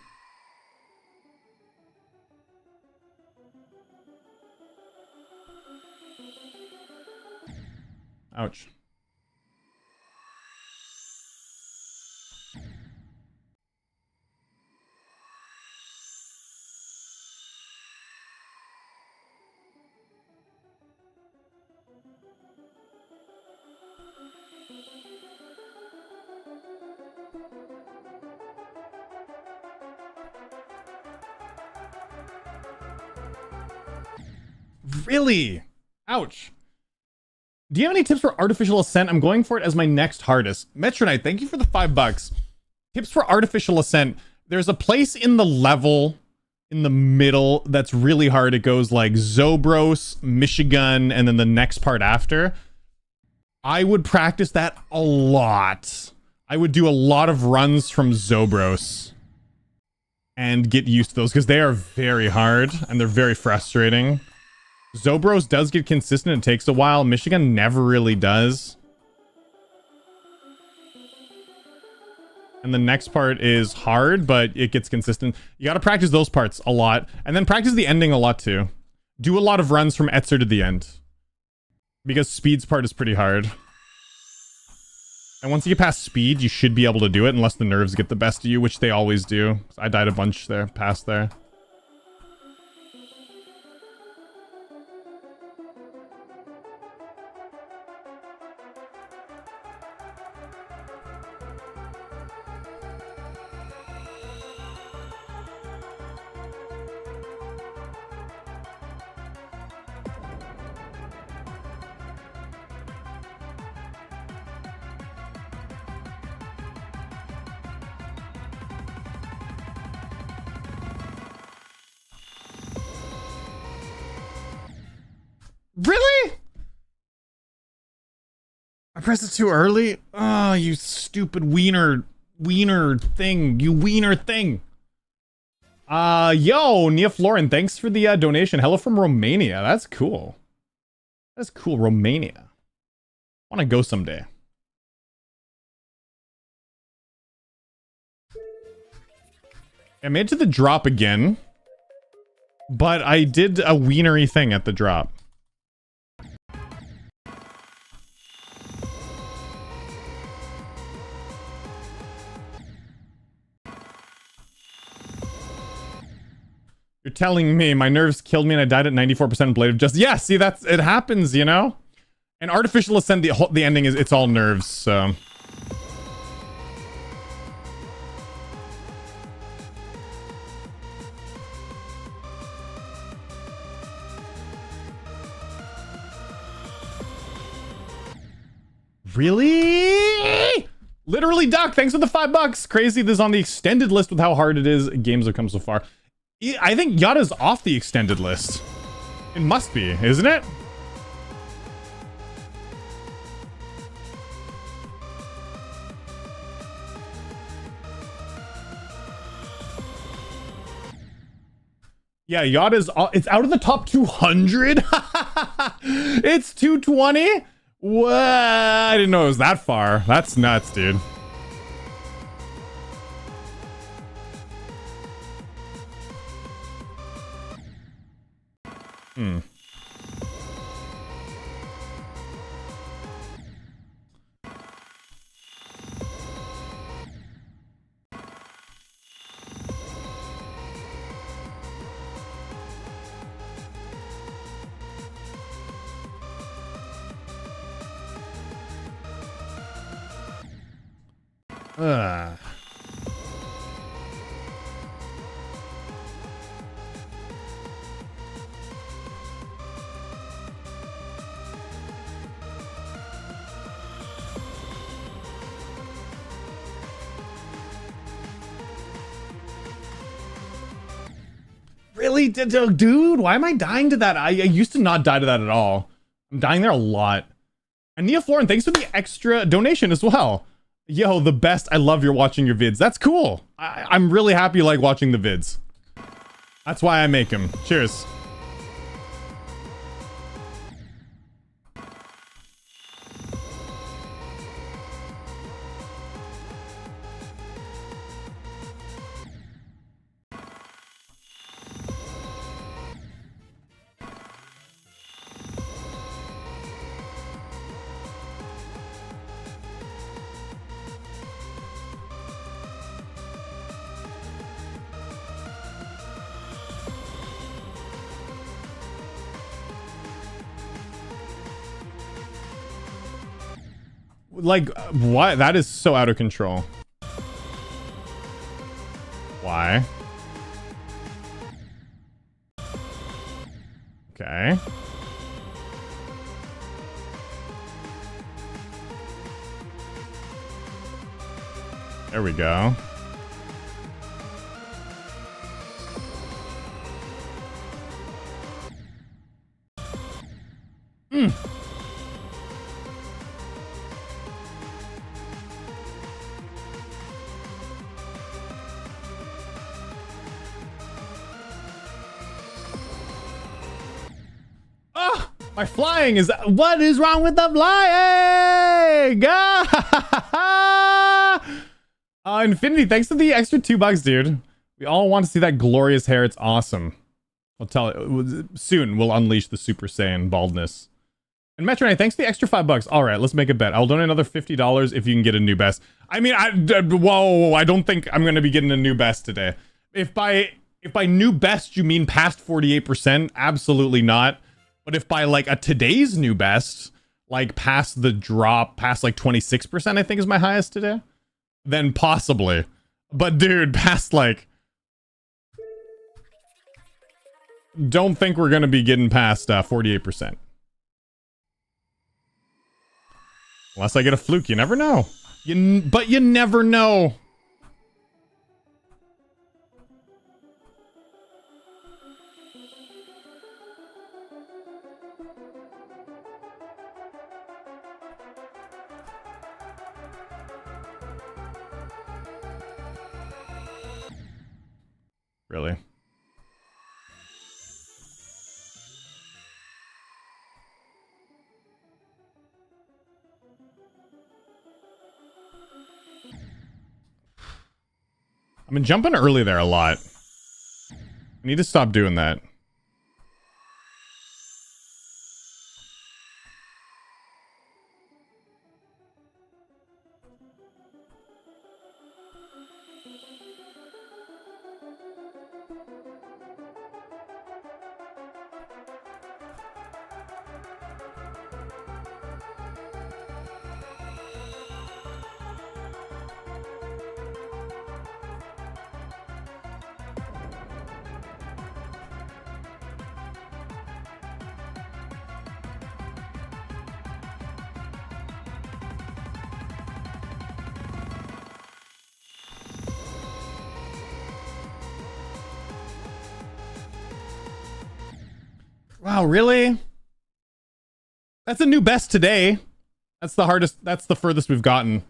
[SPEAKER 1] Ouch. Really? Ouch. Do you have any tips for artificial ascent? I'm going for it as my next hardest. Metro Knight, thank you for the $5. Tips for artificial ascent. There's a place in the level in the middle that's really hard. It goes like Zobros, Michigan, and then the next part after. I would practice that a lot. I would do a lot of runs from Zobros and get used to those because they are very hard and they're very frustrating. Zobros does get consistent. It takes a while. Michigan never really does. And the next part is hard, but it gets consistent. You got to practice those parts a lot. And then practice the ending a lot too. Do a lot of runs from Etzer to the end. Because Speed's part is pretty hard. And once you get past Speed, you should be able to do it. Unless the nerves get the best of you, which they always do. I died a bunch there, past there. Really? I pressed it too early? Oh, you stupid wiener thing. You wiener thing. Yo, Nia Florin, thanks for the donation. Hello from Romania. That's cool. That's cool, Romania. Want to go someday. I made it to the drop again, but I did a wienery thing at the drop. You're telling me my nerves killed me and I died at 94% Blade of Justice. Yeah, see, that's, it happens, you know? And Artificial Ascent, the ending is, it's all nerves, so. Really? Literally, Duck, thanks for the $5. Crazy, this is on the extended list with how hard it is. Games have come so far. I think Yata's off the extended list. It must be, isn't it? Yeah, Yata's, it's out of the top 200? It's 220? What? I didn't know it was that far. That's nuts, dude. Hmm. Ugh. Really? Dude, why am I dying to that? I used to not die to that at all. I'm dying there a lot. And Nia Florin, thanks for the extra donation as well. Yo, the best. I love watching your vids. That's cool. I'm really happy you like watching the vids. That's why I make them. Cheers. Like, what? That is so out of control. Why? Okay. There we go. Oh, my flying is... What is wrong with the flying? Infinity, thanks for the extra $2, dude. We all want to see that glorious hair. It's awesome. I'll tell it. Soon, we'll unleash the Super Saiyan baldness. And Metro Knight, thanks for the extra $5. All right, let's make a bet. I'll donate another $50 if you can get a new best. I mean, whoa, I don't think I'm going to be getting a new best today. If by new best you mean past 48%, absolutely not. But if by like a today's new best, like past the drop, past like 26%, I think is my highest today, then possibly. But dude, past like... Don't think we're going to be getting past 48%. Unless I get a fluke, you never know. But you never know. Really? I've been jumping early there a lot. I need to stop doing that. Wow, really? That's a new best today. That's the hardest, that's the furthest we've gotten.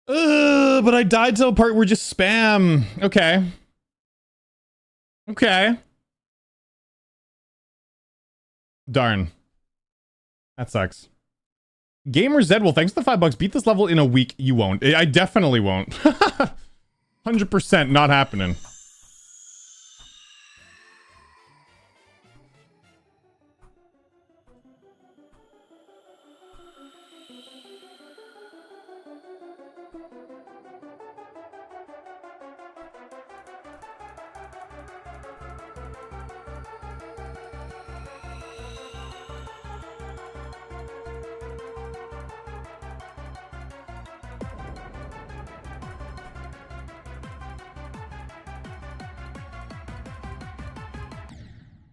[SPEAKER 1] But I died to a part where just spam. Okay. Okay. Darn. That sucks. Gamer Zed, well, thanks for the $5. Beat this level in a week. You won't. I definitely won't. 100% not happening.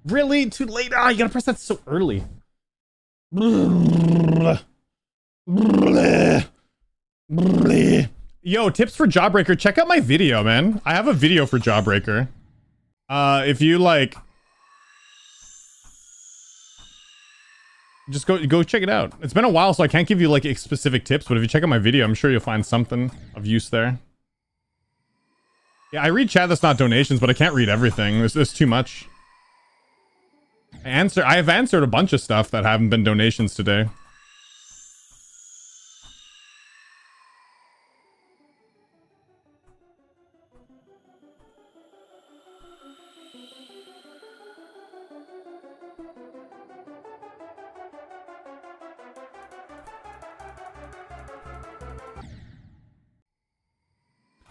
[SPEAKER 1] Really? Too late? Ah, you gotta press that so early. Yo, tips for Jawbreaker. Check out my video, man. I have a video for Jawbreaker. If you like... Just go check it out. It's been a while, so I can't give you like specific tips, but if you check out my video, I'm sure you'll find something of use there. Yeah, I read chat that's not donations, but I can't read everything. There's too much. I have answered a bunch of stuff that haven't been donations today.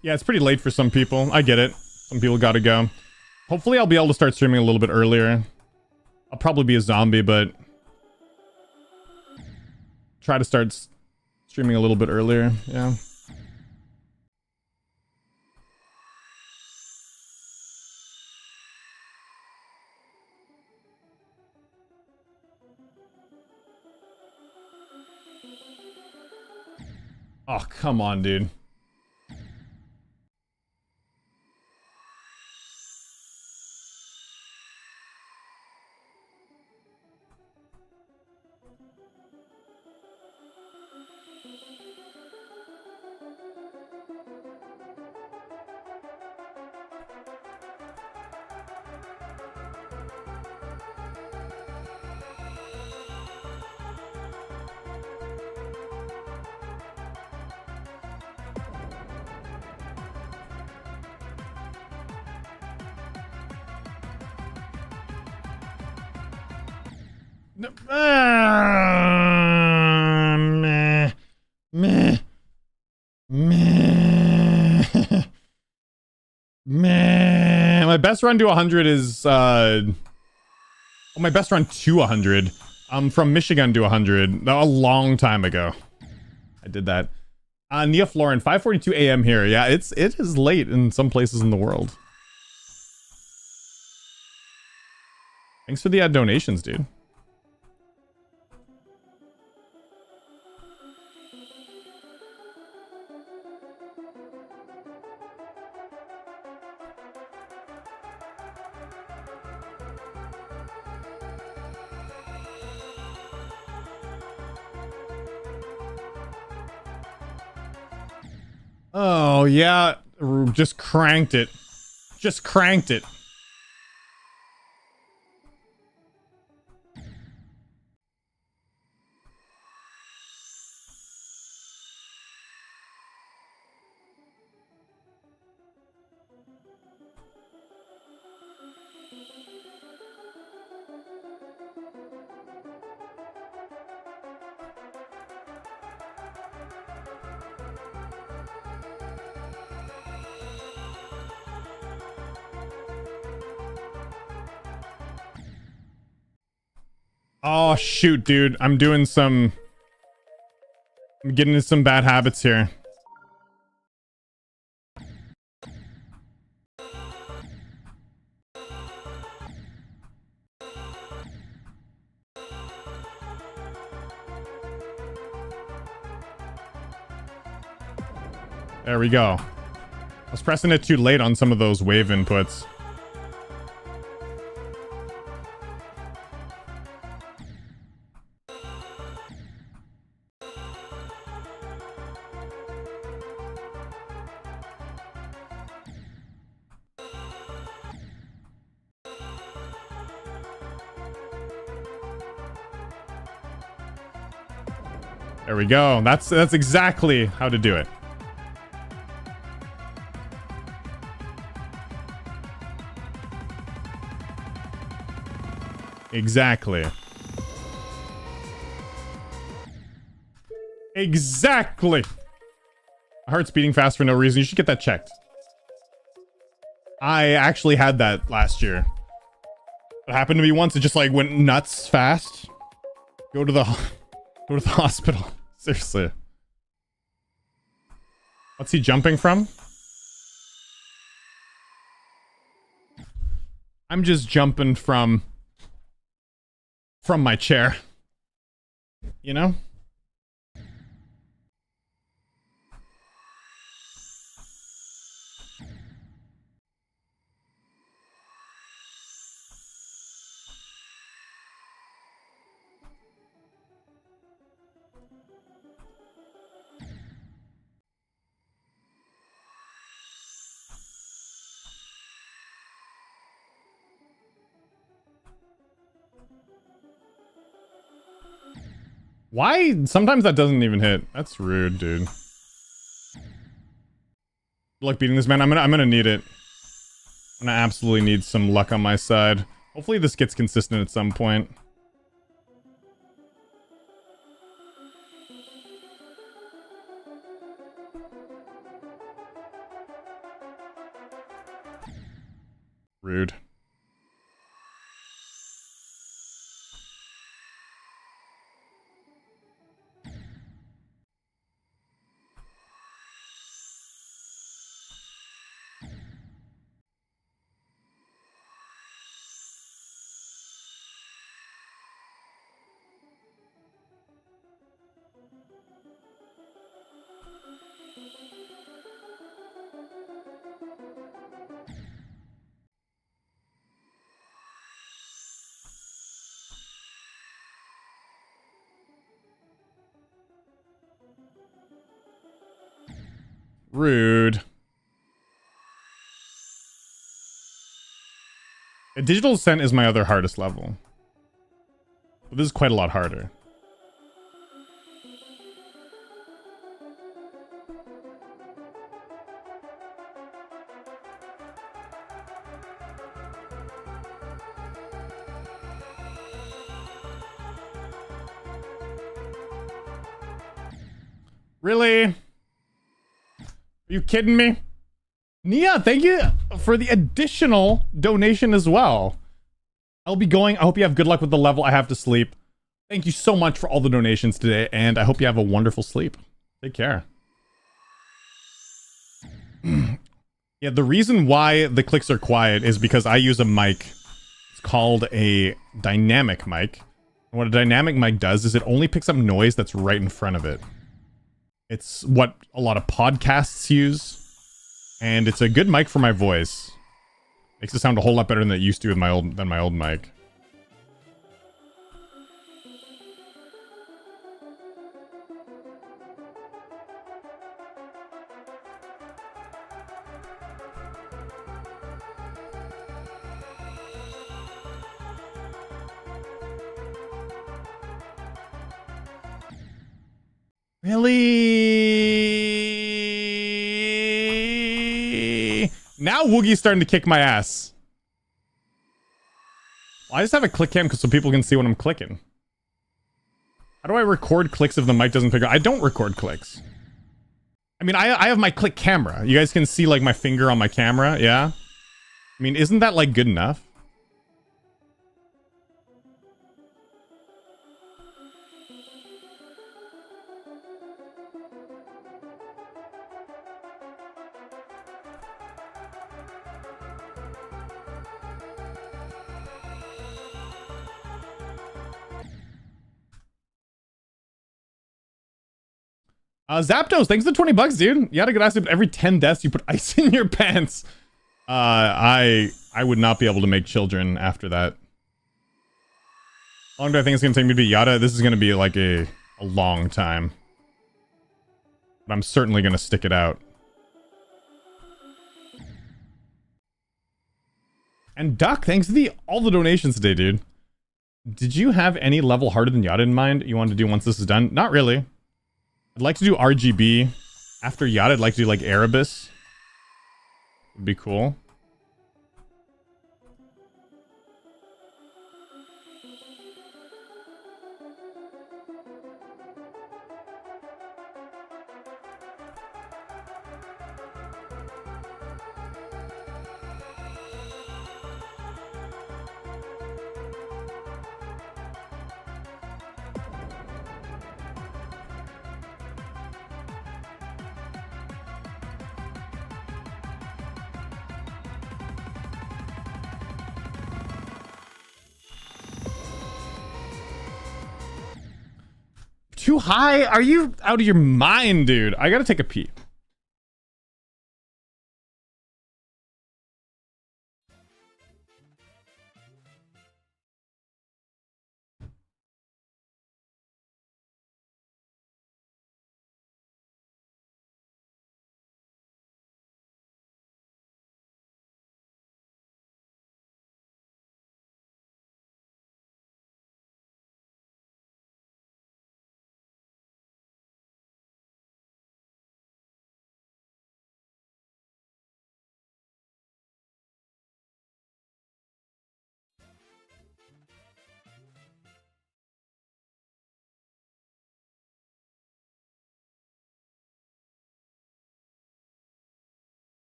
[SPEAKER 1] Yeah, it's pretty late for some people. I get it. Some people gotta go. Hopefully I'll be able to start streaming a little bit earlier. I'll probably be a zombie, but try to start Streaming a little bit earlier, yeah. Oh, come on, dude. Meh. Meh. Meh. Meh. My best run to 100 is my best run to 100. From Michigan to 100. A long time ago. I did that. Nia Florin, 5:42 a.m. here. Yeah, it is late in some places in the world. Thanks for the donations, dude. Oh, yeah. Just cranked it. Just cranked it. Oh, shoot, dude. I'm getting into some bad habits here. There we go. I was pressing it too late on some of those wave inputs. There we go. That's exactly how to do it. Exactly. Exactly. My heart's beating fast for no reason. You should get that checked. I actually had that last year. It happened to me once. It just like went nuts fast. Go to the hospital. Seriously. What's he jumping from? I'm just jumping from my chair. You know? Why? Sometimes that doesn't even hit. That's rude, dude. Good luck beating this man. I'm gonna need it. I'm gonna absolutely need some luck on my side. Hopefully this gets consistent at some point. Rude. Rude. A digital ascent is my other hardest level. But this is quite a lot harder. Really? Are you kidding me? Nia, thank you for the additional donation as well. I'll be going. I hope you have good luck with the level. I have to sleep. Thank you so much for all the donations today, and I hope you have a wonderful sleep. Take care. Yeah, the reason why the clicks are quiet is because I use a mic. It's called a dynamic mic. And what a dynamic mic does is it only picks up noise that's right in front of it. It's what a lot of podcasts use, and it's a good mic for my voice. Makes it sound a whole lot better than it used to with my old mic. Really? Now Woogie's starting to kick my ass. Well, I just have a click cam so people can see what I'm clicking. How do I record clicks if the mic doesn't pick up? I don't record clicks. I mean, I have my click camera. You guys can see like my finger on my camera, yeah? I mean, isn't that like good enough? Zapdos, thanks for the 20 bucks, dude. Yatagarasu, every 10 deaths you put ice in your pants. I would not be able to make children after that. How long do I think it's gonna take me to be Yata? This is gonna be like a long time. But I'm certainly gonna stick it out. And Duck, thanks for all the donations today, dude. Did you have any level harder than Yata in mind you wanted to do once this is done? Not really. I'd like to do RGB. After Yata, I'd like to do like Erebus. Would be cool. Too high? Are you out of your mind, dude? I gotta take a pee.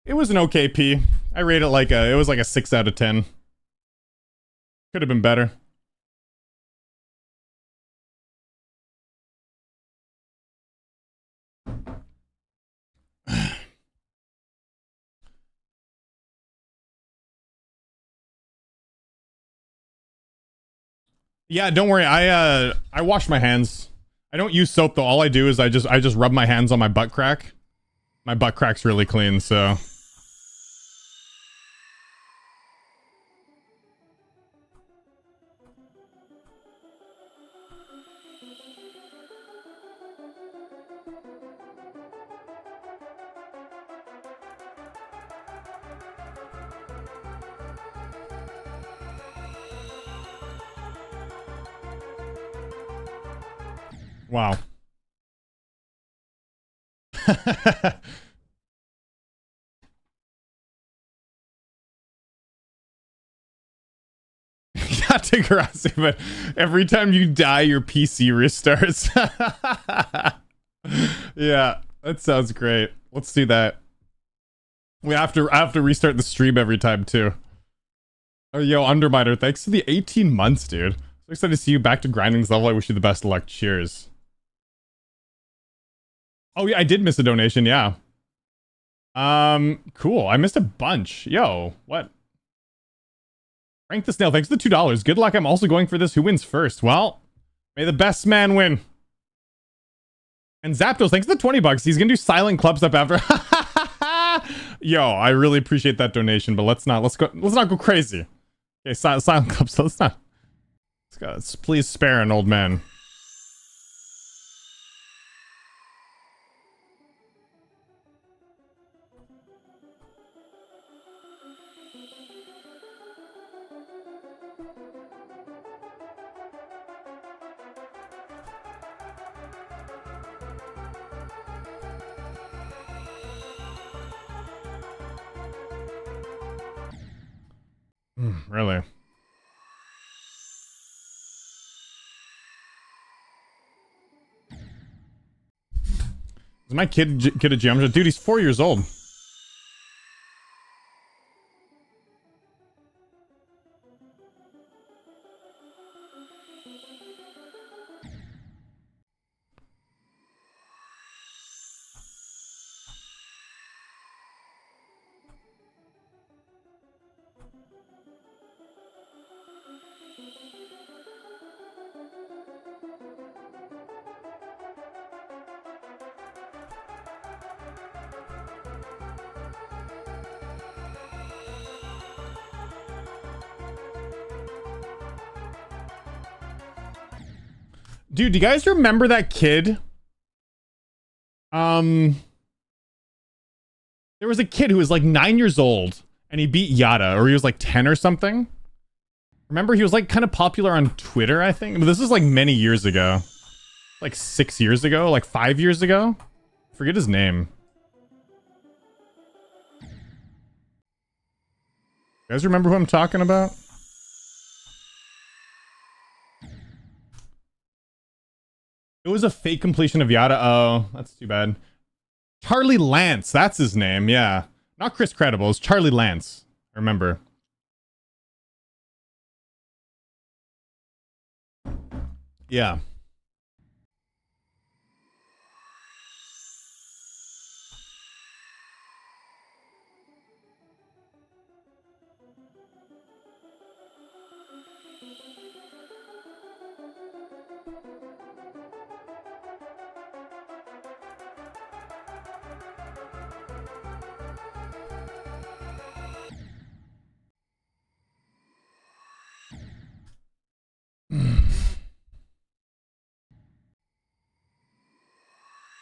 [SPEAKER 1] It was an okay pee. I rate it like it was like a 6 out of 10. Could have been better. Yeah, don't worry. I wash my hands. I don't use soap though. All I do is I just rub my hands on my butt crack. My butt crack's really clean, so. Wow. Yatagarasu, but every time you die, your PC restarts. Yeah, that sounds great. Let's do that. I have to restart the stream every time too. Oh, yo, Underminer, thanks for the 18 months, dude. So excited to see you back to grinding this level. I wish you the best of luck. Cheers. Oh yeah, I did miss a donation, yeah. Cool. I missed a bunch. Yo, what? Frank the Snail, thanks for the $2. Good luck. I'm also going for this. Who wins first? Well, may the best man win. And Zapdos, thanks for the $20. He's gonna do silent club step after. Yo, I really appreciate that donation, but let's not go crazy. Okay, silent club step. Let's please spare an old man. Really? Is my kid a geometry? Dude, he's 4 years old. Dude, do you guys remember that kid? There was a kid who was like 9 years old and he beat Yada, or he was like 10 or something. Remember, he was like kind of popular on Twitter, I think. But this is like many years ago. Like 6 years ago, like 5 years ago. Forget his name. You guys remember who I'm talking about? It was a fake completion of Yada. Oh, that's too bad. Charlie Lance, that's his name, yeah. Not Chris Credible, it's Charlie Lance. I remember. Yeah.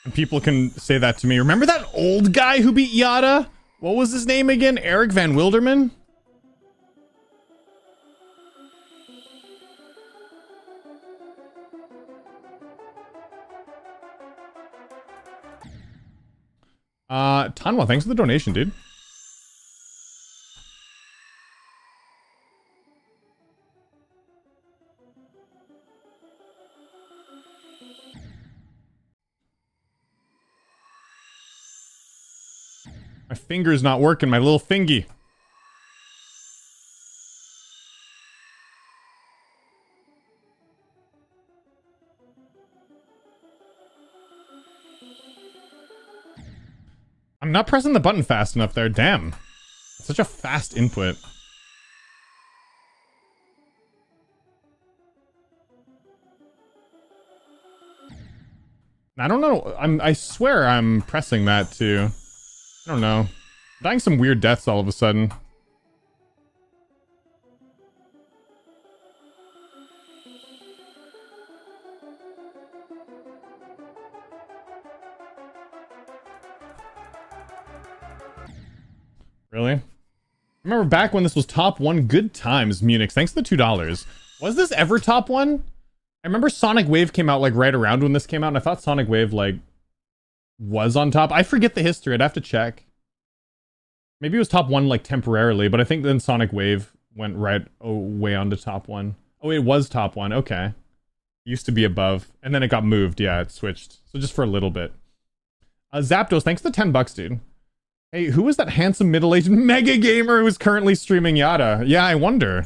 [SPEAKER 1] And people can say that to me. Remember that old guy who beat Yada? What was his name again? Eric Van Wilderman? Tanwa, thanks for the donation, dude. My finger's not working, my little fingy. I'm not pressing the button fast enough there. Damn. It's such a fast input. I don't know. I swear I'm pressing that too. I don't know. I'm dying some weird deaths all of a sudden. Really? Remember back when this was top one? Good times, Munich. Thanks for the $2. Was this ever top one? I remember Sonic Wave came out like right around when this came out, and I thought Sonic Wave like was on top. I forget the history. I'd have to check. Maybe it was top one like temporarily, but I think then Sonic Wave went right way on to top one. Oh, it was top one. Okay. Used to be above, and then it got moved. Yeah, it switched. So just for a little bit. Zapdos, thanks for the $10, dude. Hey, who is that handsome middle-aged mega gamer who's currently streaming Yata? Yeah, I wonder.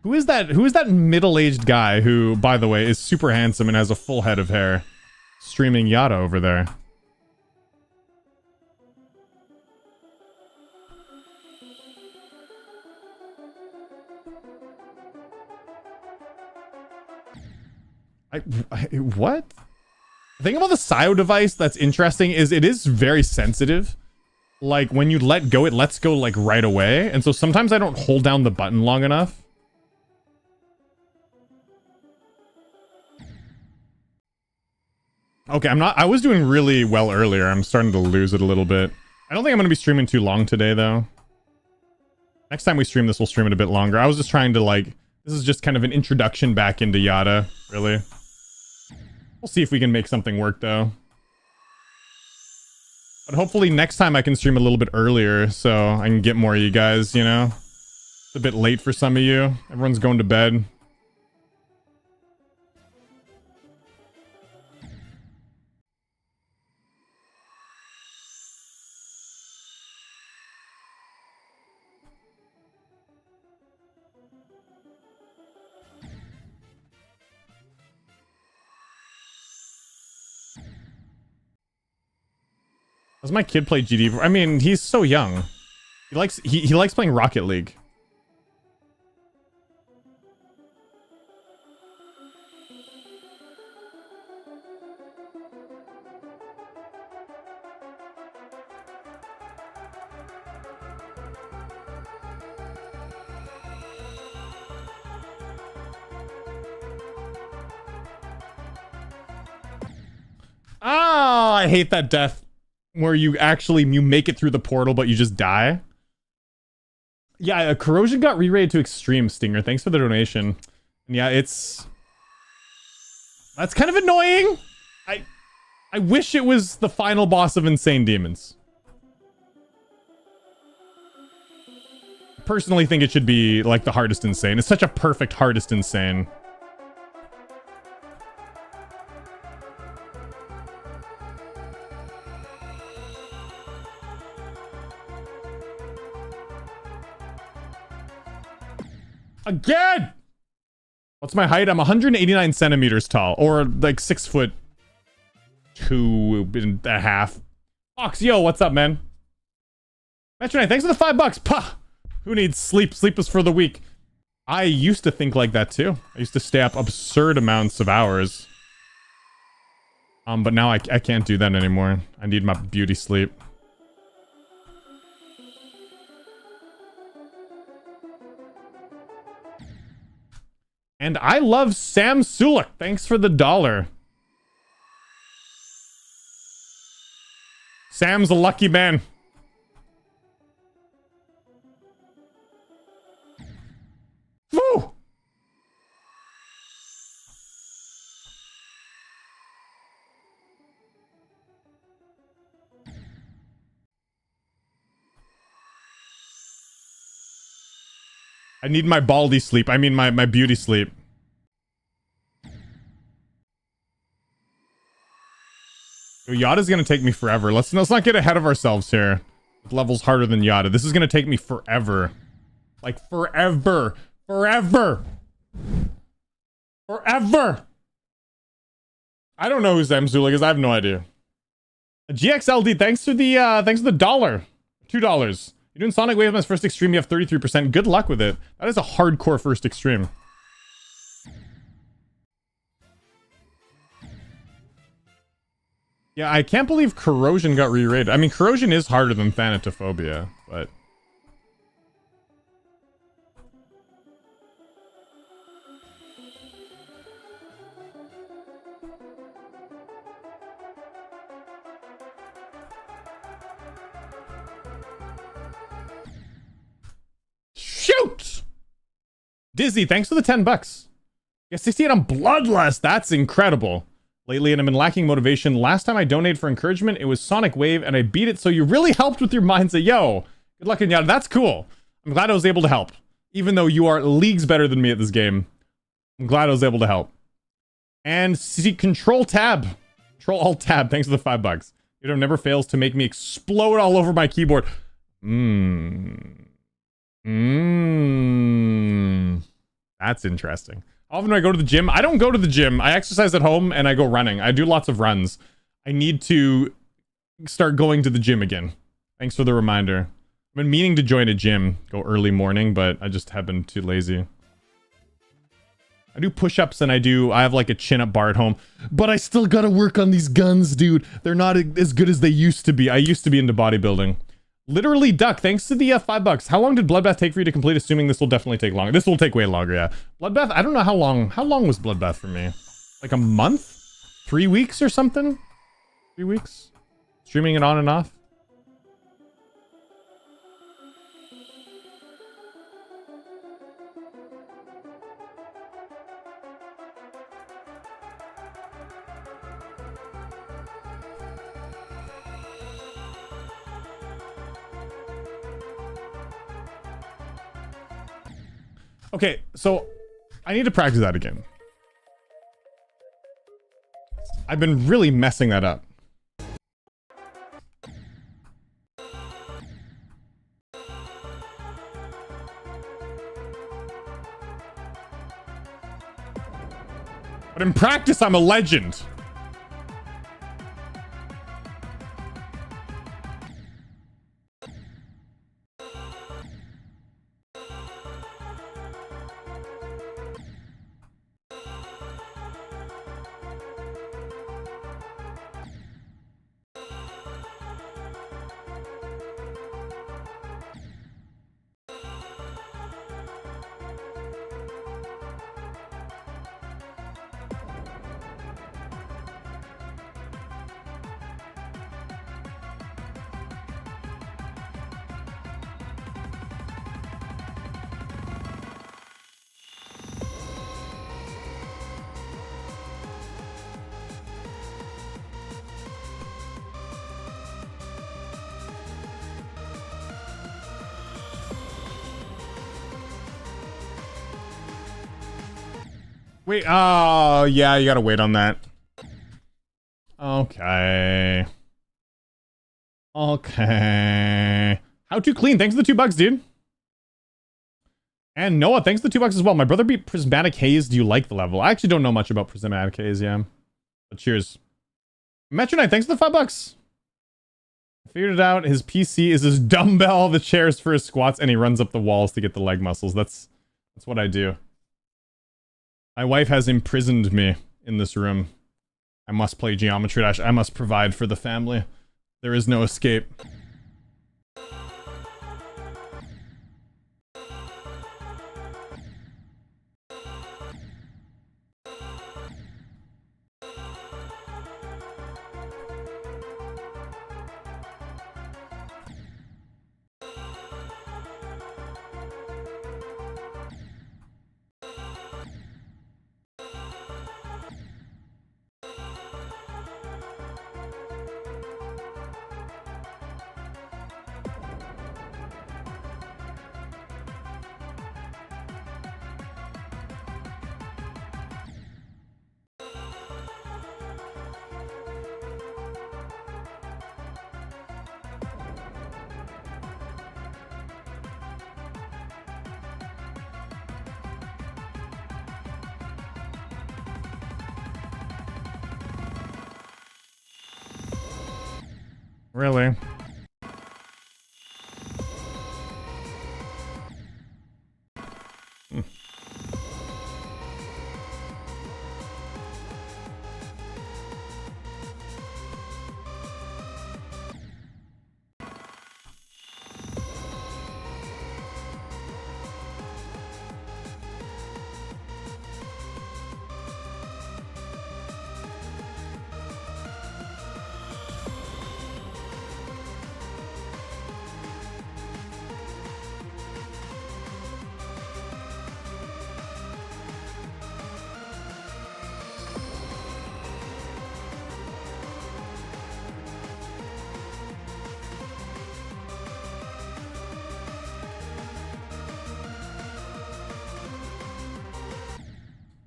[SPEAKER 1] Who is that middle-aged guy who, by the way, is super handsome and has a full head of hair streaming Yata over there? What? The thing about the SIO device that's interesting is it is very sensitive. Like, when you let go, it lets go, like, right away. And so sometimes I don't hold down the button long enough. Okay, I was doing really well earlier. I'm starting to lose it a little bit. I don't think I'm going to be streaming too long today, though. Next time we stream this, we'll stream it a bit longer. I was just trying to, like... This is just kind of an introduction back into Yata, really. We'll see if we can make something work, though. But hopefully next time I can stream a little bit earlier, so I can get more of you guys, you know? It's a bit late for some of you. Everyone's going to bed. Does my kid play GD? I mean, he's so young. He likes playing Rocket League. Oh, I hate that death. Where you make it through the portal, but you just die. Yeah, Corrosion got re-rated to Extreme, Stinger. Thanks for the donation. And yeah, that's kind of annoying. I wish it was the final boss of Insane Demons. Personally think it should be like the hardest Insane. It's such a perfect hardest Insane. Again! What's my height? I'm 189 centimeters tall, or like 6'2.5". Fox, yo, what's up, man? Metro Knight, thanks for the $5. Pah! Who needs sleep? Sleep is for the weak. I used to think like that too. I used to stay up absurd amounts of hours. But now I can't do that anymore. I need my beauty sleep. And I love Sam Sulek. Thanks for the $1. Sam's a lucky man. Woo! I need my baldy sleep. I mean my beauty sleep. Yo, Yata's gonna take me forever. Let's not get ahead of ourselves here. With levels harder than Yata. This is gonna take me forever. Like forever. Forever. Forever. I don't know who Sam Zulik is. I have no idea. GXLD, thanks for the dollar. $2. You're doing Sonic Wave on his first extreme. You have 33%. Good luck with it. That is a hardcore first extreme. Yeah, I can't believe Corrosion got re-rated. I mean, Corrosion is harder than Thanatophobia, but... Shoot! Dizzy, thanks for the $10. Yeah, 68 on Bloodlust. That's incredible. Lately, and I've been lacking motivation. Last time I donated for encouragement, it was Sonic Wave, and I beat it, so you really helped with your mindset. Yo, good luck, Yada. That's cool. I'm glad I was able to help. Even though you are leagues better than me at this game. I'm glad I was able to help. And see, Control Alt Tab. Thanks for the $5. It never fails to make me explode all over my keyboard. That's interesting. How often do I go to the gym? I don't go to the gym. I exercise at home and I go running. I do lots of runs. I need to start going to the gym again. Thanks for the reminder. I've been meaning to join a gym, go early morning, but I just have been too lazy. I do push-ups and I have like a chin-up bar at home, but I still gotta work on these guns, dude. They're not as good as they used to be. I used to be into bodybuilding. Literally Duck, thanks to the $5. How long did Bloodbath take for you to complete, assuming this will definitely take longer? This will take way longer, yeah. Bloodbath, I don't know how long. How long was Bloodbath for me? Like a month? 3 weeks or something? 3 weeks? Streaming it on and off? Okay, so I need to practice that again. I've been really messing that up. But in practice, I'm a legend. Wait, oh, yeah, you gotta wait on that. Okay. Okay. How to clean? Thanks for the $2, dude. And Noah, thanks for the $2 as well. My brother beat Prismatic Haze. Do you like the level? I actually don't know much about Prismatic Haze, yeah. But cheers. Metro Knight, thanks for the $5. I figured it out. His PC is his dumbbell, the chairs for his squats, and he runs up the walls to get the leg muscles. That's what I do. My wife has imprisoned me in this room. I must play Geometry Dash. I must provide for the family. There is no escape. Really?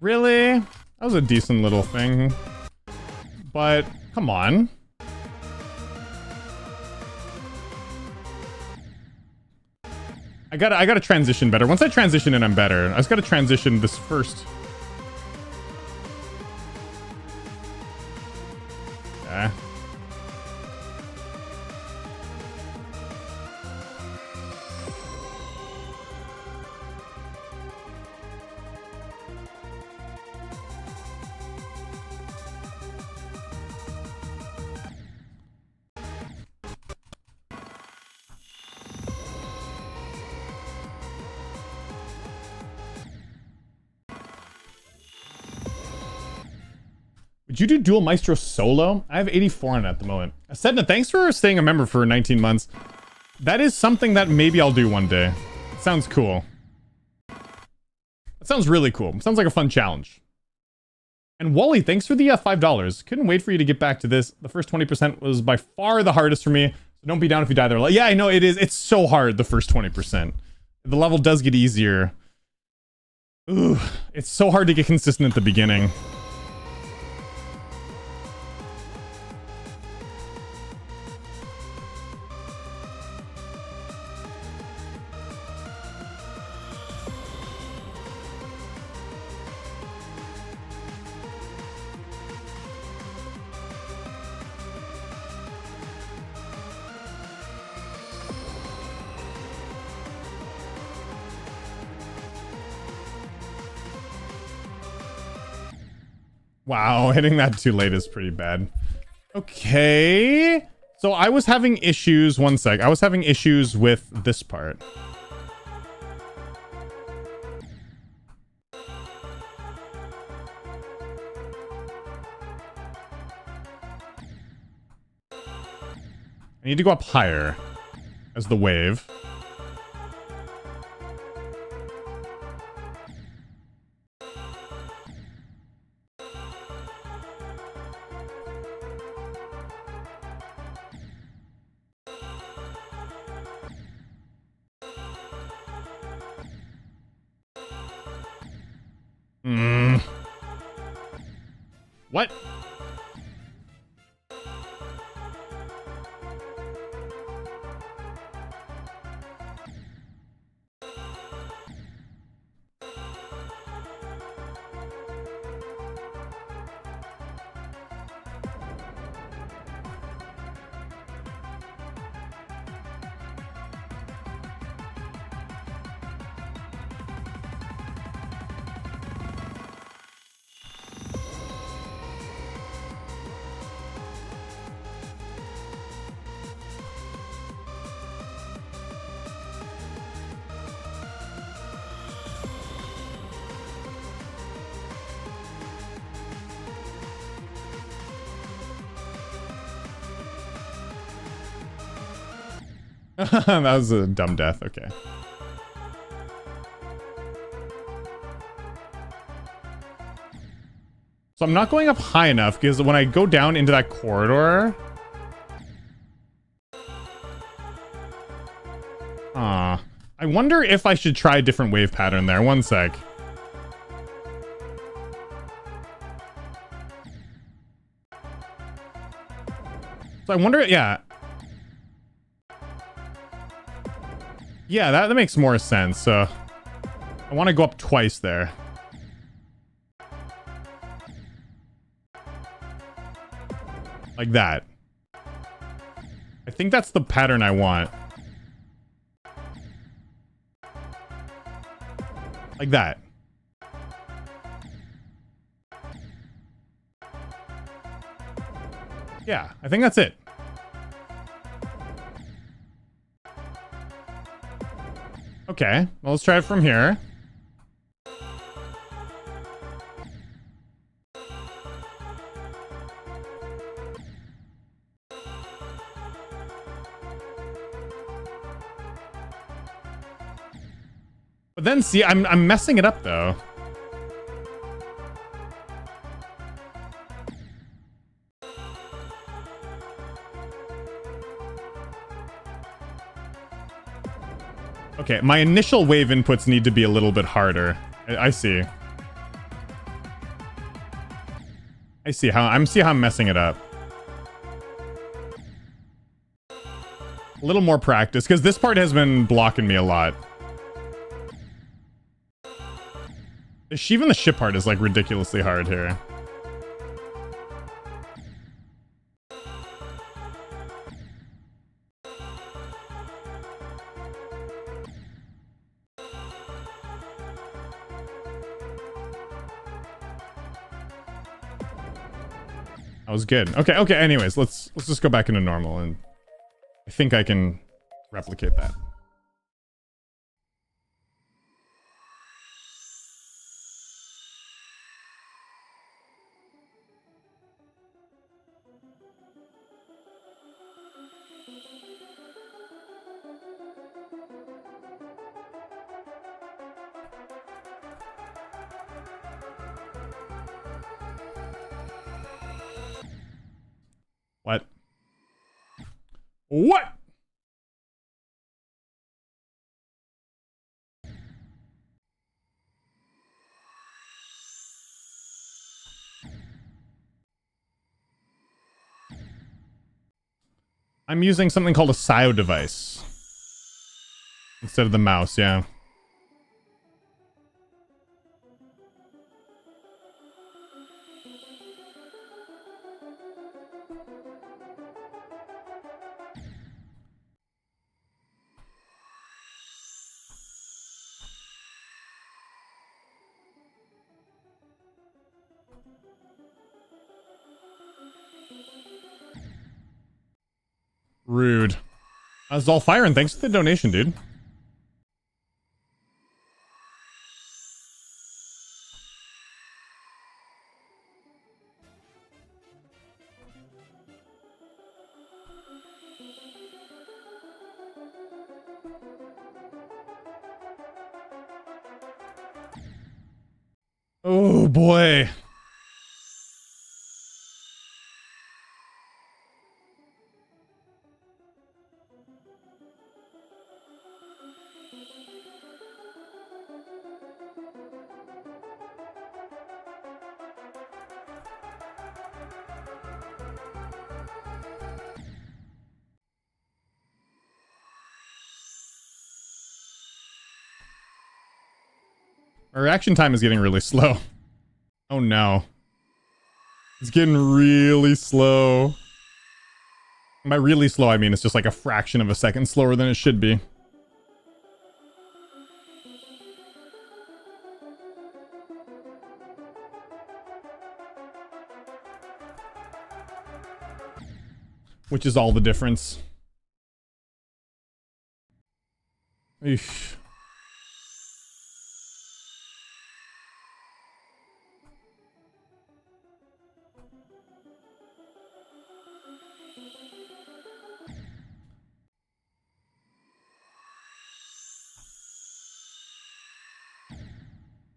[SPEAKER 1] Really? That was a decent little thing. But, come on. I gotta transition better. Once I transition in, I'm better. I just gotta transition this first. Okay. Would you do Dual Maestro solo? I have 84 on it at the moment. Sedna, thanks for staying a member for 19 months. That is something that maybe I'll do one day. It sounds cool. It sounds really cool. It sounds like a fun challenge. And Wally, thanks for the $5. Couldn't wait for you to get back to this. The first 20% was by far the hardest for me. So don't be down if you die there. Yeah, I know it is. It's so hard, the first 20%. The level does get easier. Ooh, it's so hard to get consistent at the beginning. Wow, hitting that too late is pretty bad. Okay. So I was having issues, one sec. I was having issues with this part. I need to go up higher as the wave. What? That was a dumb death, okay. So I'm not going up high enough because when I go down into that corridor... I wonder if I should try a different wave pattern there. One sec. So I wonder, yeah. Yeah, that makes more sense. So I want to go up twice there. Like that. I think that's the pattern I want. Like that. Yeah, I think that's it. Okay, well, let's try it from here. But then, see, I'm messing it up, though. Okay, my initial wave inputs need to be a little bit harder. I see. I see how I'm messing it up. A little more practice, because this part has been blocking me a lot. Even the ship part is like ridiculously hard here. That was good. Okay, okay, anyways, let's just go back into normal, and I think I can replicate that. What? What? I'm using something called a SIO device instead of the mouse, yeah. Rude. Zolfiren, thanks for the donation, dude. Oh boy. Our reaction time is getting really slow. Oh no. It's getting really slow. By really slow, I mean it's just like a fraction of a second slower than it should be. Which is all the difference. Eesh.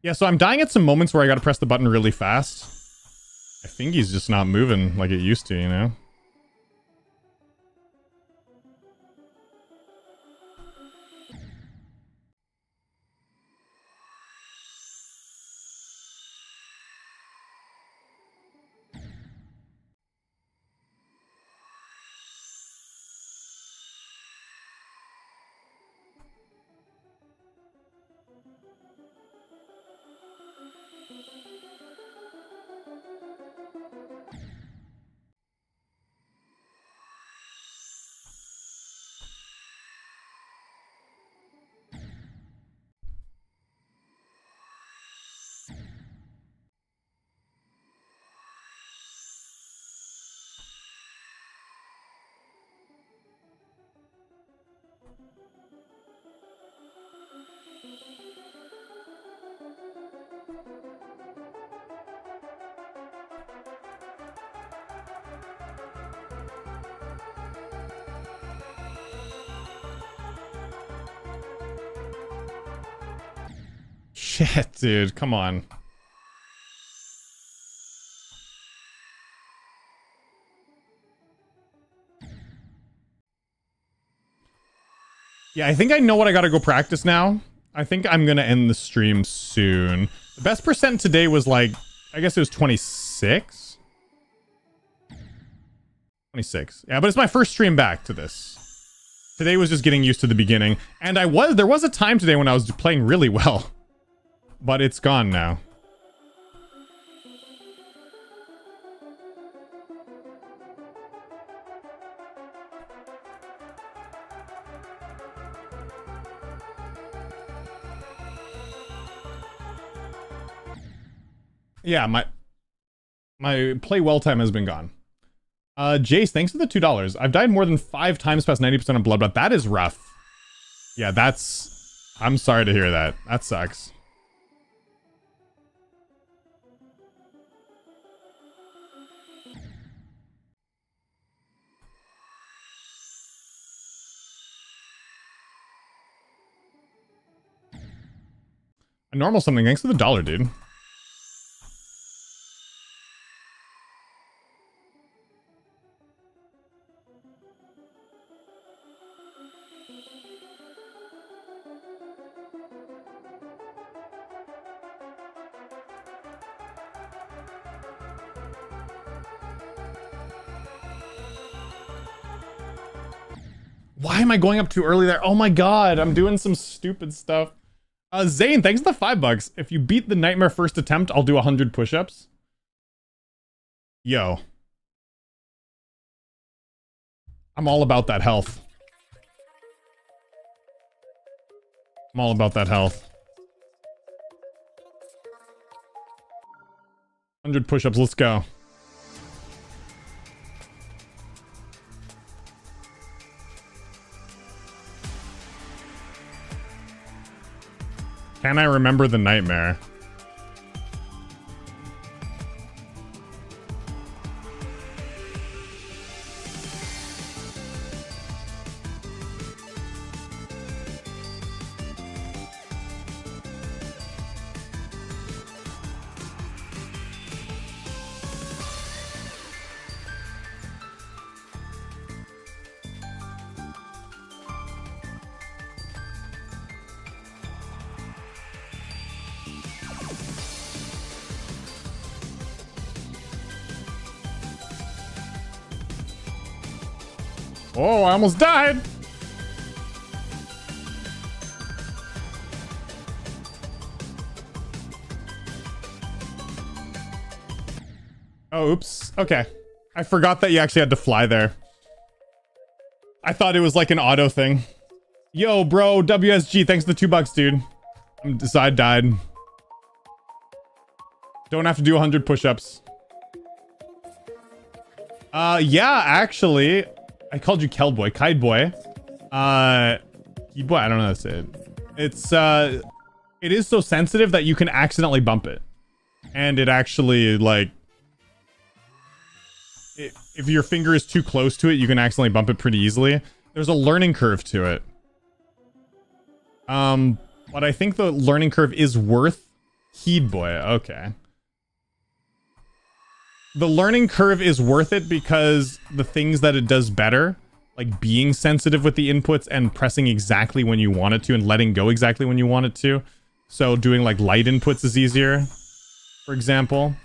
[SPEAKER 1] Yeah, so I'm dying at some moments where I gotta press the button really fast. I think he's just not moving like it used to, you know? Shit, dude, come on. Yeah, I think I know what I gotta go practice now. I think I'm gonna end the stream soon. The best percent today was like, I guess it was 26? 26. Yeah, but it's my first stream back to this. Today was just getting used to the beginning. And there was a time today when I was playing really well. But it's gone now. Yeah, my play well time has been gone. Jace, thanks for the $2. I've died more than 5 times past 90% of blood, but that is rough. Yeah, I'm sorry to hear that. That sucks. A normal something, thanks for the $1, dude. Why am I going up too early there? Oh my god, I'm doing some stupid stuff. Zane, thanks for the $5. If you beat the nightmare first attempt, I'll do 100 push-ups. Yo. I'm all about that health. I'm all about that health. 100 push-ups, let's go. Can I remember the nightmare? Oh, I almost died. Oh, oops. Okay. I forgot that you actually had to fly there. I thought it was like an auto thing. Yo, bro, WSG, thanks for the $2, dude. I died. Don't have to do 100 push-ups. Yeah, actually, I called you Kelboy, Kite Boy. Boy, I don't know how to say it. It is so sensitive that you can accidentally bump it. And it actually, like, if your finger is too close to it, you can accidentally bump it pretty easily. There's a learning curve to it. But I think the learning curve is worth Heed Boy. Okay. The learning curve is worth it because the things that it does better, like being sensitive with the inputs and pressing exactly when you want it to and letting go exactly when you want it to. So doing like light inputs is easier, for example.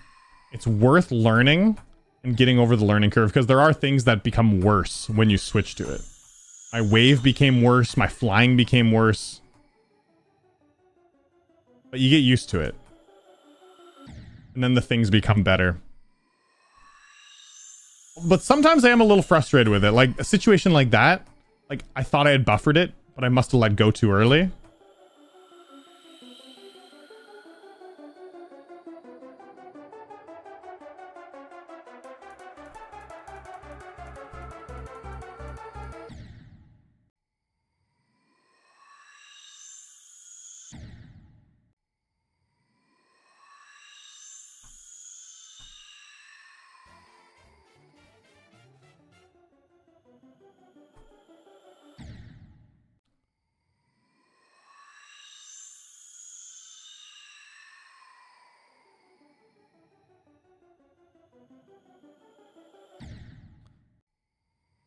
[SPEAKER 1] It's worth learning and getting over the learning curve because there are things that become worse when you switch to it. My wave became worse. My flying became worse. But you get used to it. And then the things become better. But sometimes I am a little frustrated with it. Like, a situation like that, like, I thought I had buffered it, but I must have let go too early.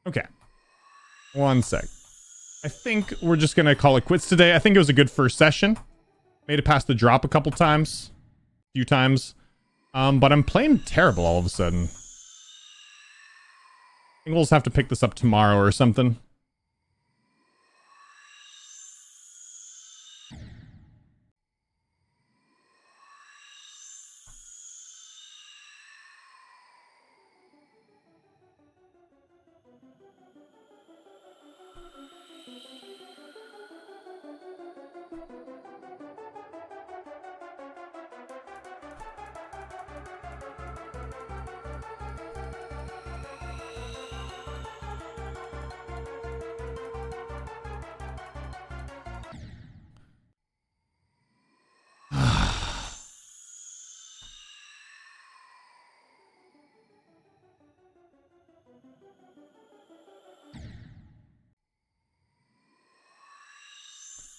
[SPEAKER 1] Okay. One sec. I think we're just going to call it quits today. I think it was a good first session. Made it past the drop a couple times. A few times. But I'm playing terrible all of a sudden. I think we'll just have to pick this up tomorrow or something.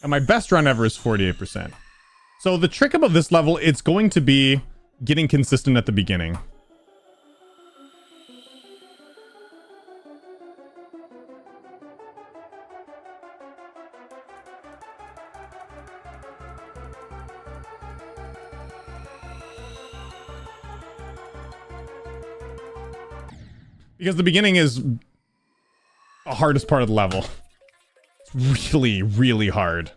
[SPEAKER 1] And my best run ever is 48%. So the trick about this level, it's going to be getting consistent at the beginning. Because the beginning is the hardest part of the level. It's really, really hard.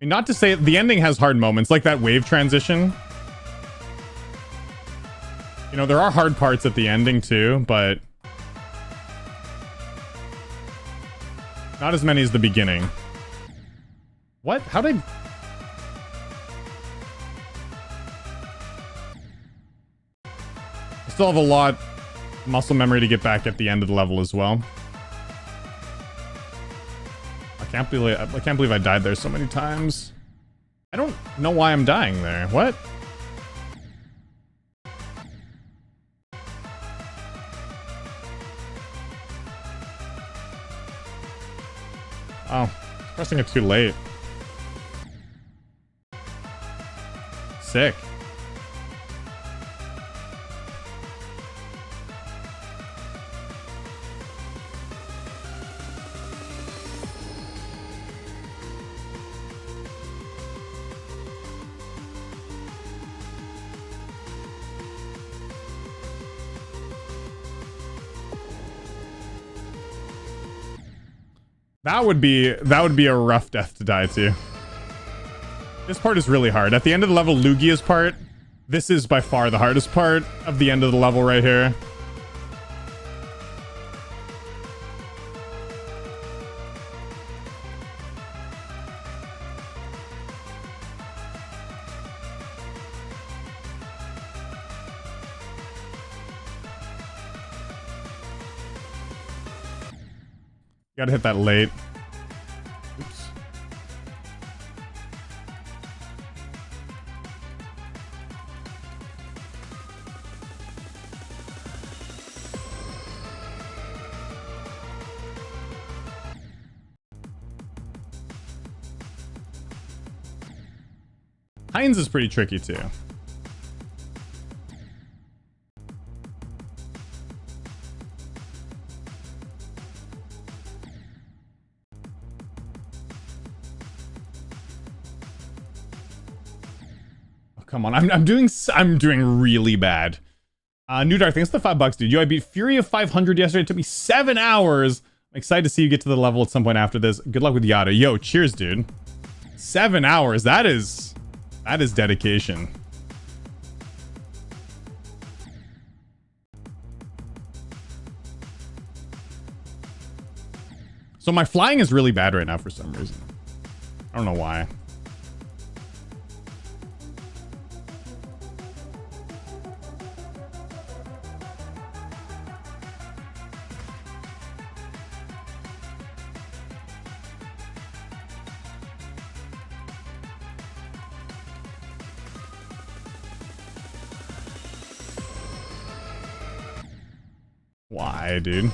[SPEAKER 1] And not to say the ending has hard moments, like that wave transition. You know, there are hard parts at the ending too, but not as many as the beginning. What? How did I still have a lot of muscle memory to get back at the end of the level as well. I can't believe I died there so many times. I don't know why I'm dying there. What? Oh, pressing it too late. Sick. That would be a rough death to die to. This part is really hard. At the end of the level, Lugia's part, this is by far the hardest part of the end of the level right here. Gotta hit that late. Oops. Heinz is pretty tricky too. Come on, I'm doing really bad. New Dark, thanks for the $5, dude. Yo, I beat Fury of 500 yesterday. It took me 7 hours. I'm excited to see you get to the level at some point after this. Good luck with Yada. Yo, cheers, dude. 7 hours. That is dedication. So my flying is really bad right now for some reason. I don't know why. Why, dude?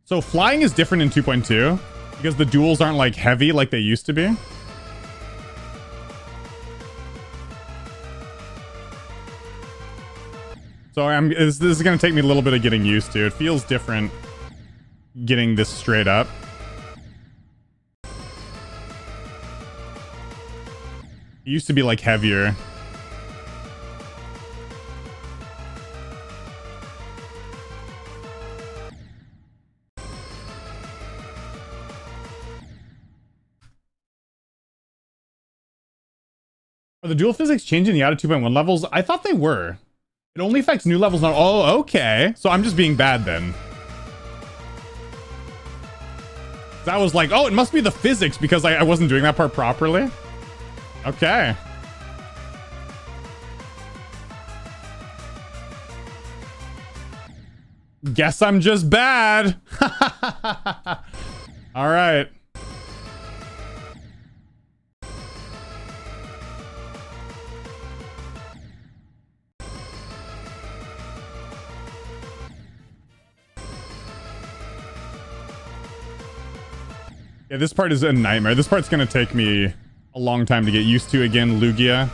[SPEAKER 1] So flying is different in 2.2 because the duels aren't like heavy like they used to be. So this is going to take me a little bit of getting used to. It feels different getting this straight up. It used to be like heavier. Are the dual physics changing the out of 2.1 levels? I thought they were. It only affects new levels now. Oh, okay. So I'm just being bad then. I was like, oh, it must be the physics because I wasn't doing that part properly. Okay. Guess I'm just bad. All right. Yeah, this part is a nightmare. This part's gonna take me a long time to get used to again, Lugia.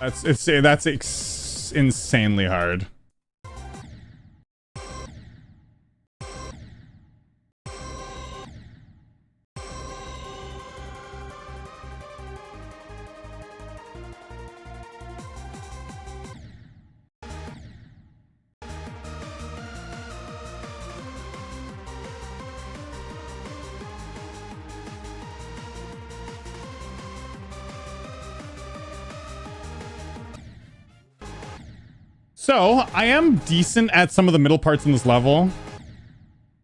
[SPEAKER 1] That's insanely hard. So, I am decent at some of the middle parts in this level.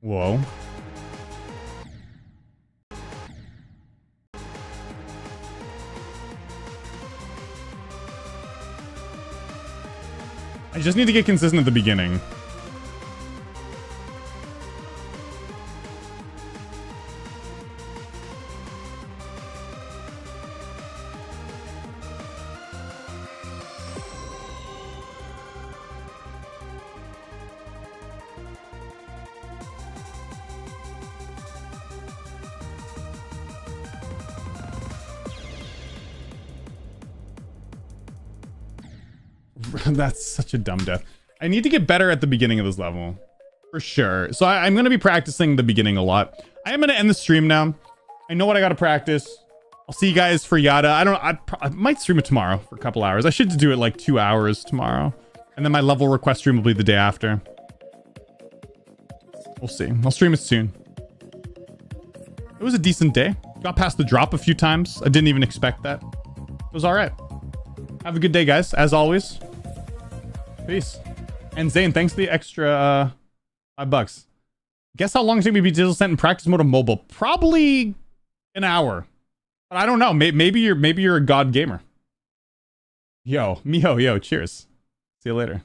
[SPEAKER 1] Whoa. I just need to get consistent at the beginning. That's such a dumb death. I need to get better at the beginning of this level. For sure. So I'm going to be practicing the beginning a lot. I am going to end the stream now. I know what I got to practice. I'll see you guys for Yata. I might stream it tomorrow for a couple hours. I should do it like 2 hours tomorrow. And then my level request stream will be the day after. We'll see. I'll stream it soon. It was a decent day. Got past the drop a few times. I didn't even expect that. It was all right. Have a good day, guys. As always. Peace. And Zane, thanks for the extra $5. Guess how long it's going to be digital sent in practice mode of mobile? Probably an hour. But I don't know. Maybe you're a god gamer. Yo, Miho, yo, cheers. See you later.